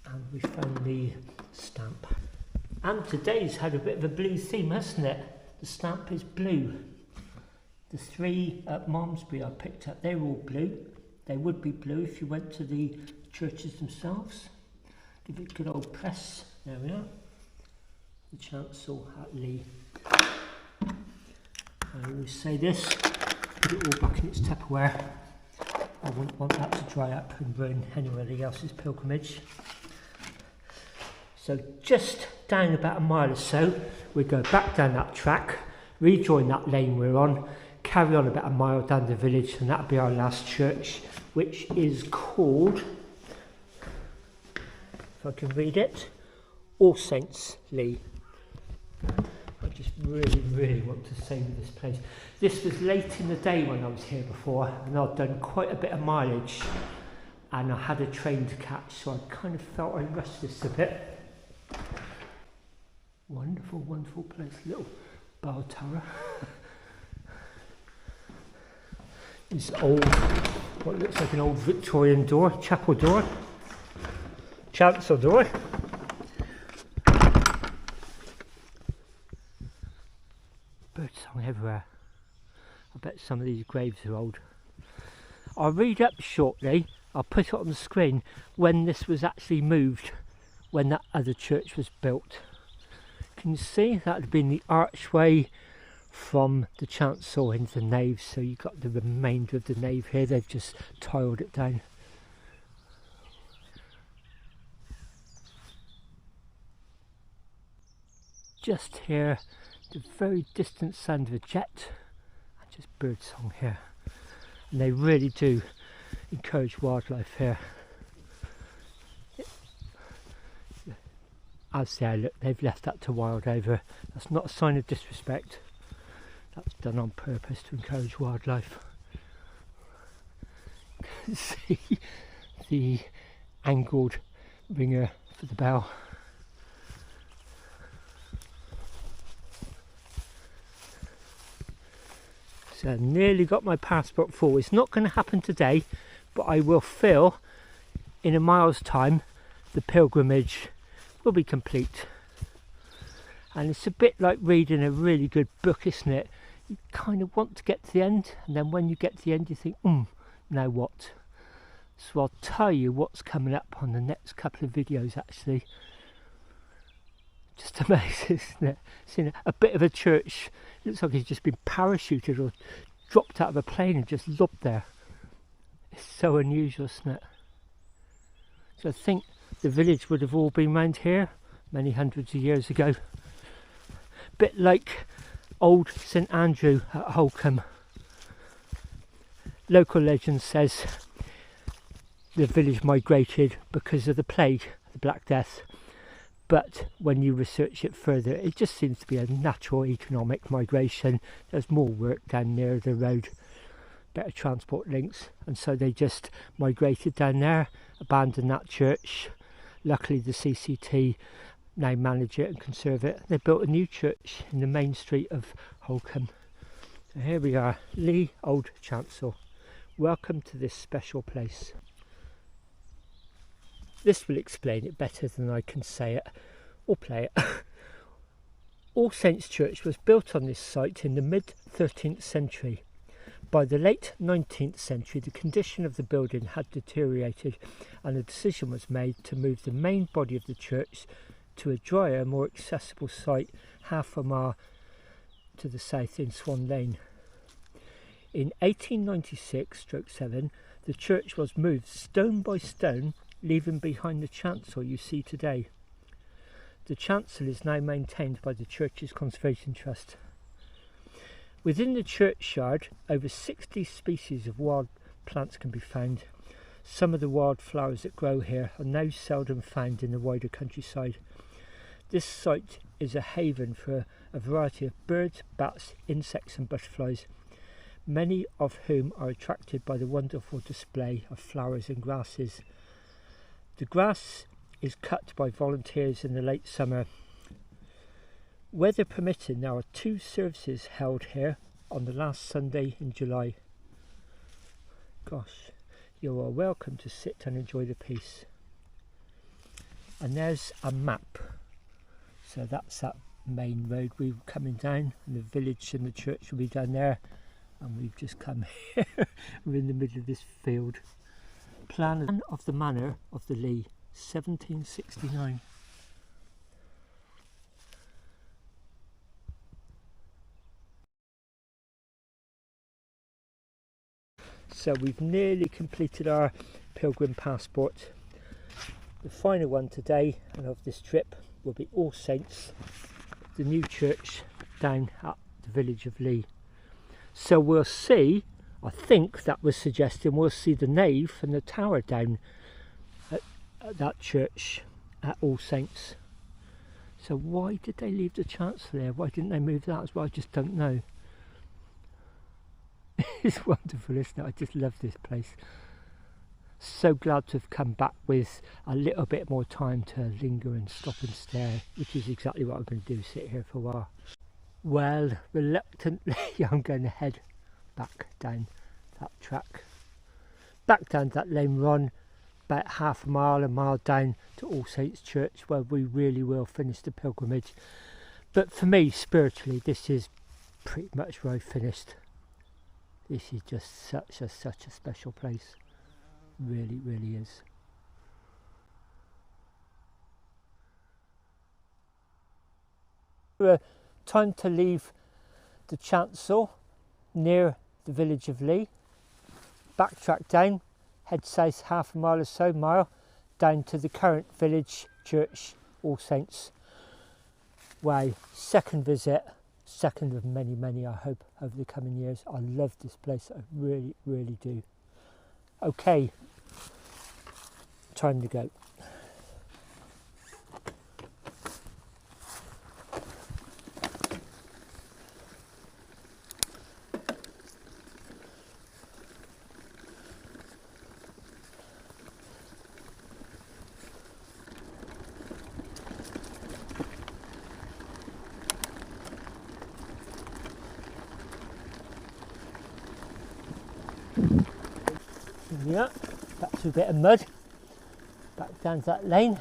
and we found the stamp. And today's had a bit of a blue theme, hasn't it? The stamp is blue. The 3 at Malmesbury I picked up, they're all blue. They would be blue if you went to the churches themselves. Give it a good old press. There we are. The chancel at Lee. I always say this. Put it all back in its Tupperware. I wouldn't want that to dry up and ruin anybody else's pilgrimage. So just down about a mile or so, we go back down that track, rejoin that lane we're on, carry on about a mile down the village, and that'll be our last church, which is called, if I can read it, All Saints Lee. I just really, really want to savour this place. This was late in the day when I was here before, and I'd done quite a bit of mileage, and I had a train to catch, so I kind of felt I rushed this a bit. Wonderful, wonderful place. Little bell tower. This old, what looks like an old Victorian door, chapel door, chancel door. Birdsong everywhere. I bet some of these graves are old. I'll read up shortly, I'll put it on the screen, when this was actually moved, when that other church was built. Can you see? That would have been the archway from the chancel into the nave, so you've got the remainder of the nave here, they've just tiled it down. Just here, the very distant sound of a jet, and just birdsong here. And they really do encourage wildlife here. As there, look, they've left that to wild over. That's not a sign of disrespect. That's done on purpose to encourage wildlife. See the angled ringer for the bell. So I nearly got my passport full. It's not going to happen today, but I will feel in a mile's time the pilgrimage will be complete. And it's a bit like reading a really good book, isn't it? You kind of want to get to the end, and then when you get to the end you think, now what? So I'll tell you what's coming up on the next couple of videos actually. Just amazing, isn't it? Seeing a bit of a church, it looks like it's just been parachuted or dropped out of a plane and just lobbed there. It's so unusual, isn't it? So I think the village would have all been round here many hundreds of years ago. Bit like old St Andrew at Holcombe. Local legend says the village migrated because of the plague, the Black Death. but when you research it further, it just seems to be a natural economic migration. There's more work down near the road, better transport links, and so they just migrated down there, abandoned that church. Luckily the CCT now manage it and conserve it. They built a new church in the main street of Holcombe. So here we are, Lee Old Chancel. Welcome to this special place. This will explain it better than I can say it or play it. All Saints Church was built on this site in the mid 13th century. By the late 19th century, the condition of the building had deteriorated and a decision was made to move the main body of the church to a drier, more accessible site half a mile to the south in Swan Lane. In 1896-7, the church was moved stone by stone, leaving behind the chancel you see today. The chancel is now maintained by the church's Conservation Trust. Within the churchyard, over 60 species of wild plants can be found. Some of the wildflowers that grow here are now seldom found in the wider countryside. This site is a haven for a variety of birds, bats, insects and butterflies, many of whom are attracted by the wonderful display of flowers and grasses. The grass is cut by volunteers in the late summer. Weather permitting, there are 2 services held here on the last Sunday in July. Gosh, you are welcome to sit and enjoy the peace. And there's a map. So that's that main road we're coming down, and the village and the church will be down there. And we've just come here. We're in the middle of this field. Plan of the Manor of the Lee, 1769. So we've nearly completed our Pilgrim passport. The final one today and of this trip will be All Saints, the new church down at the village of Lee. So we'll see, I think that was suggesting we'll see the nave and the tower down at that church at All Saints. So why did they leave the chancel there? Why didn't they move that as well? I just don't know. It's wonderful, isn't it? I just love this place. So glad to have come back with a little bit more time to linger and stop and stare, which is exactly what I'm going to do, sit here for a while. Well, reluctantly I'm going to head back down that track, back down that lane run, about half a mile down to All Saints Church, where we really will finish the pilgrimage. But for me, spiritually, this is pretty much where I finished. This is just such a special place. Really, really is. Time to leave the chancel near the village of Lee, backtrack down, head south half a mile or so, down to the current village church, All Saints Way. Second visit, second of many I hope over the coming years. I love this place, I really, really do. Okay, time to go. Yeah, back to a bit of mud, back down that lane,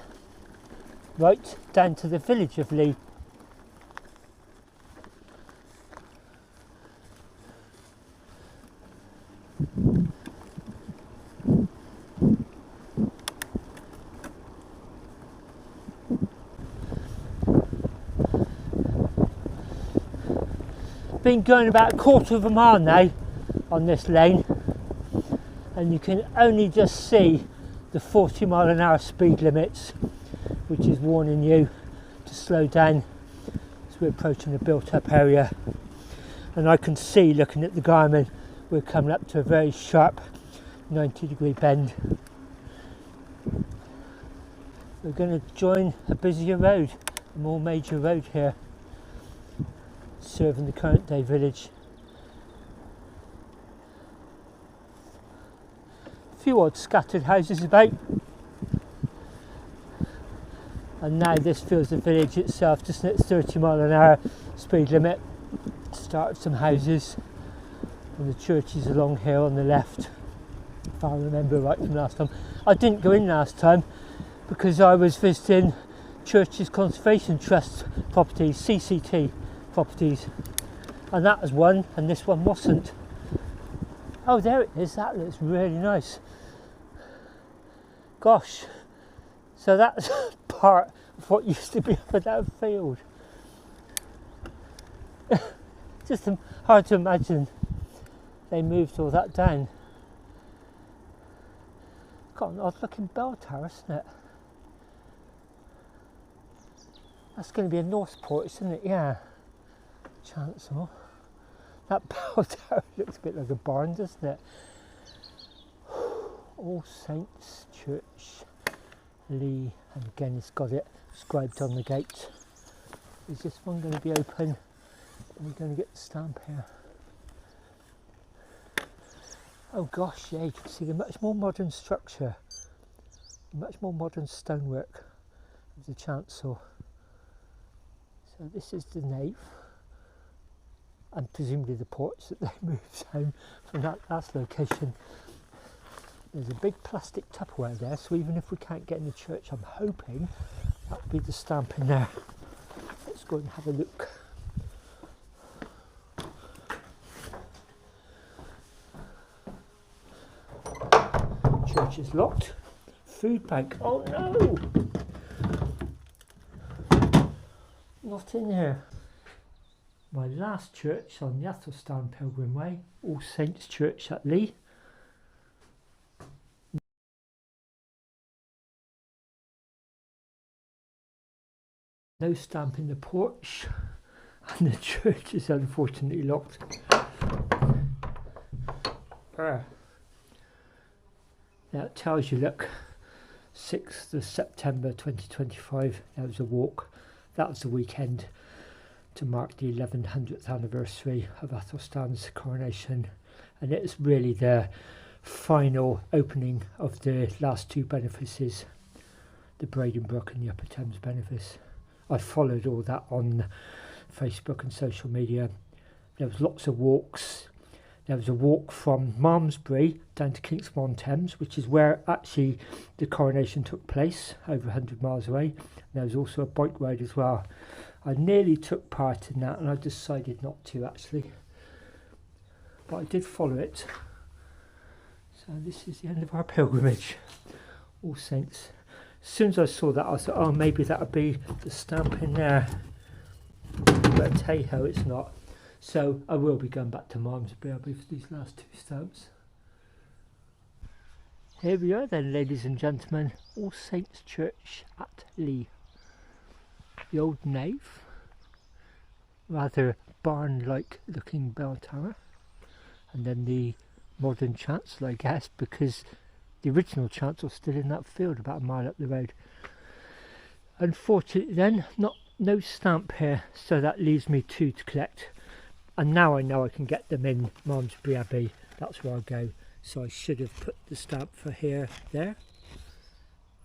right down to the village of Lee. Been going about a quarter of a mile now on this lane, and you can only just see the 40-mile-an-hour speed limits, which is warning you to slow down as we're approaching a built-up area. And I can see, looking at the Garmin, we're coming up to a very sharp 90-degree bend. We're going to join a busier road, a more major road here, serving the current day village. A few odd scattered houses about, and now this fills the village itself, just at 30 mph speed limit. Started some houses, and the church is along here on the left, if I remember right from last time. I didn't go in last time because I was visiting Churches Conservation Trust properties, CCT properties, and that was one and this one wasn't. Oh, there it is, that looks really nice. Gosh, so that's part of what used to be up at that field. Just hard to imagine they moved all that down. Got an odd looking bell tower, isn't it? That's going to be a Norse porch, isn't it? Yeah. Chancel. That bell tower looks a bit like a barn, doesn't it? All Saints Church, Lee, and again it's got it inscribed on the gate. Is this one going to be open? We're going to get the stamp here. Oh gosh, yeah, you can see the much more modern structure, much more modern stonework of the chancel. So this is the nave, and presumably the porch that they moved home from that last location. There's a big plastic Tupperware there, so even if we can't get in the church, I'm hoping that will be the stamp in there. Let's go and have a look. Church is locked. Food bank. Oh no! Not in here. My last church on the Athelstan Pilgrim Way, All Saints Church at Lee. No stamp in the porch, and the church is unfortunately locked. Now it tells you, look, 6th of September 2025, that was a walk. That was the weekend to mark the 1100th anniversary of Athelstan's coronation, and it was really the final opening of the last two benefices, the Braden Brook and the Upper Thames Benefice. I followed all that on Facebook and social media. There was lots of walks. There was a walk from Malmesbury down to Kingston on Thames, which is where actually the coronation took place, over 100 miles away. And there was also a bike ride as well. I nearly took part in that, and I decided not to actually, but I did follow it. So this is the end of our pilgrimage, All Saints. As soon as I saw that, I thought, oh, maybe that would be the stamp in there, but hey ho, it's not. So I will be going back to Malmesbury for these last two stamps. Here we are then, ladies and gentlemen, All Saints Church at Lee. The old nave, rather barn-like looking bell tower, and then the modern chancel, I guess, because the original chancel still in that field about a mile up the road. Unfortunately then, no stamp here, so that leaves me two to collect. And now I know I can get them in Malmesbury Abbey, that's where I'll go. So I should have put the stamp for here, there,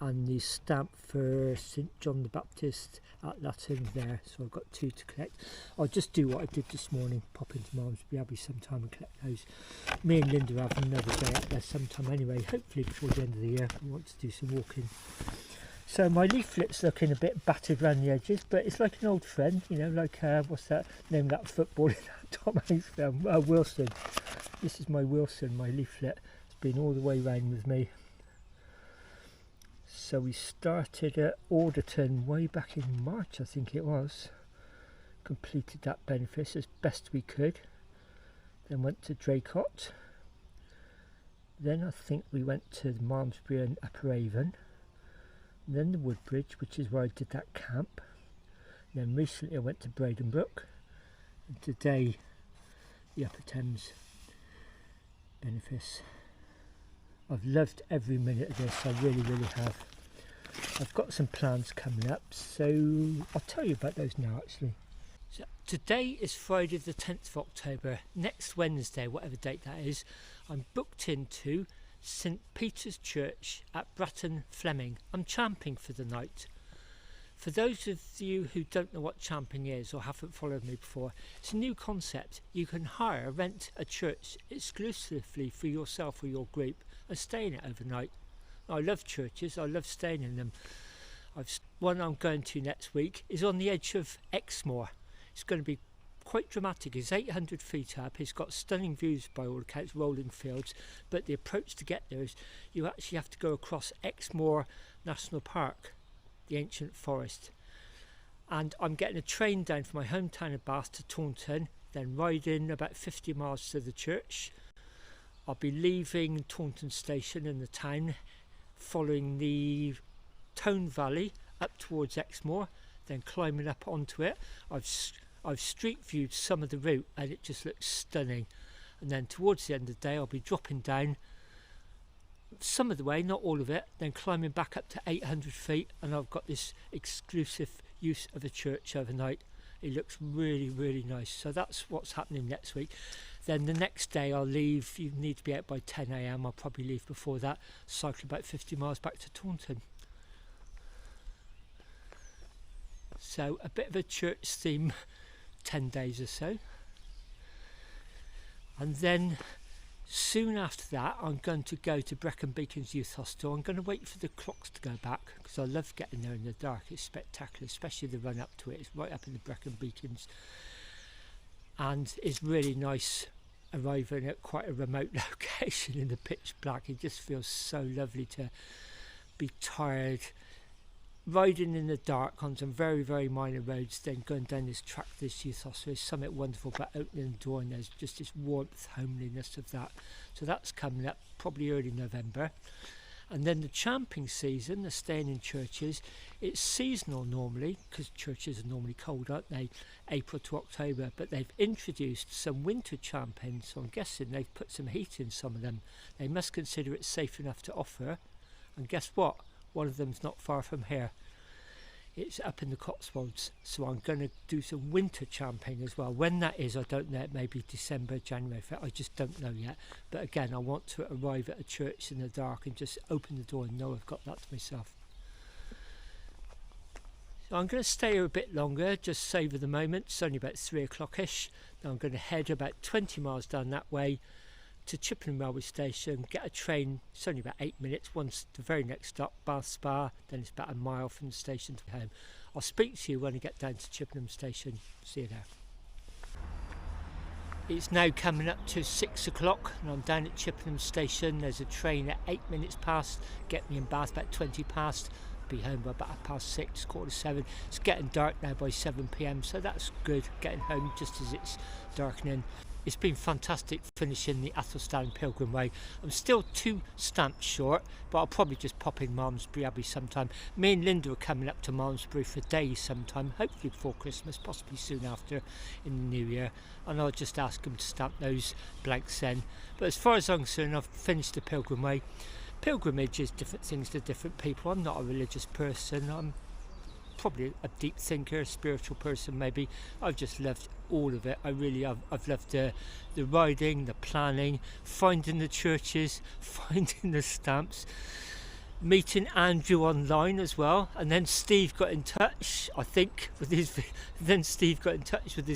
and the stamp for St John the Baptist at Latin there. So I've got two to collect. I'll just do what I did this morning, pop into Malmesbury Abbey sometime and collect those. Me and Linda have another day up there sometime anyway, hopefully before the end of the year. We want to do some walking. So my leaflet's looking a bit battered around the edges, but it's like an old friend, you know, like, what's that name of that footballer in that Tom Hanks film? Wilson. This is my Wilson, my leaflet. It's been all the way round with me. So we started at Alderton way back in March, I think it was. Completed that benefice as best we could. Then went to Draycott. Then I think we went to Malmesbury and Upper Avon. Then the Woodbridge, which is where I did that camp. Then recently I went to Braden Brook, and today the Upper Thames Benefice. I've loved every minute of this, I really have. I've got some plans coming up, so I'll tell you about those now actually. So today is Friday the 10th of October. Next Wednesday, whatever date that is, I'm booked into St Peter's Church at Bratton Fleming. I'm champing for the night. For those of you who don't know what champing is or haven't followed me before, it's a new concept. You can rent a church exclusively for yourself or your group and stay in it overnight. I love churches, I love staying in them. One I'm going to next week is on the edge of Exmoor. It's going to be quite dramatic. It's 800 feet up, it's got stunning views by all accounts, rolling fields, but the approach to get there is you actually have to go across Exmoor National Park, the ancient forest, and I'm getting a train down from my hometown of Bath to Taunton, then riding about 50 miles to the church. I'll be leaving Taunton station in the town, following the Tone Valley up towards Exmoor, then climbing up onto it. I've street viewed some of the route and it just looks stunning, and then towards the end of the day I'll be dropping down some of the way, not all of it, then climbing back up to 800 feet, and I've got this exclusive use of a church overnight. It looks really, really nice. So that's what's happening next week. Then the next day I'll leave. You need to be out by 10 AM. I'll probably leave before that, cycle about 50 miles back to Taunton. So a bit of a church theme, 10 days or so. And then soon after that, I'm going to go to Brecon Beacons Youth Hostel. I'm going to wait for the clocks to go back because I love getting there in the dark. It's spectacular, especially the run up to it. It's right up in the Brecon Beacons, and it's really nice arriving at quite a remote location in the pitch black. It just feels so lovely to be tired, riding in the dark on some very, very minor roads, then going down this track to this youth hostel. There's something wonderful about opening the door and there's just this warmth, homeliness of that. So that's coming up probably early November. And then the champing season, the staying in churches, it's seasonal normally because churches are normally cold, aren't they? April to October, but they've introduced some winter champing, so I'm guessing they've put some heat in some of them. They must consider it safe enough to offer, and guess what? One of them's not far from here. It's up in the Cotswolds, so I'm going to do some winter champing as well. When that is, I don't know. It may be December, January, I just don't know yet. But again, I want to arrive at a church in the dark and just open the door and know I've got that to myself. So I'm going to stay here a bit longer, just savour the moment. It's only about 3 o'clock-ish. Now I'm going to head about 20 miles down that way to Chippenham railway station, get a train. It's only about 8 minutes. Once the very next stop, Bath Spa, then it's about a mile from the station to home. I'll speak to you when I get down to Chippenham station. See you there. It's now coming up to 6 o'clock and I'm down at Chippenham station. There's a train at 8 minutes past, get me in Bath about 20 past. Be home by about 6:30, 6:45. It's getting dark now by 7 PM, so that's good, getting home just as it's darkening. It's been fantastic finishing the Athelstan Pilgrim Way. I'm still 2 stamps short, but I'll probably just pop in Malmesbury Abbey sometime. Me and Linda are coming up to Malmesbury for days sometime, hopefully before Christmas, possibly soon after in the new year, and I'll just ask them to stamp those blanks then. But as far as I'm concerned, I've finished the Pilgrim Way. Pilgrimage is different things to different people. I'm not a religious person. I'm probably a deep thinker, a spiritual person maybe. I've just loved all of it. I've loved the riding, the planning, finding the churches, finding the stamps, meeting Andrew online as well, and then Steve got in touch, I think, with his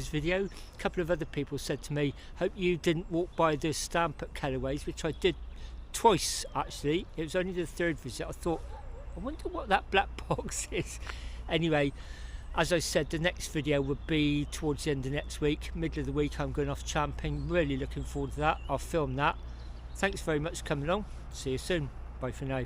video. A couple of other people said to me, hope you didn't walk by the stamp at Callaway's, which I did twice actually. It was only the 3rd visit. I thought, I wonder what that black box is. Anyway, as I said, the next video would be towards the end of next week, middle of the week. I'm going off champing, really looking forward to that. I'll film that. Thanks very much for coming along. See you soon. Bye for now.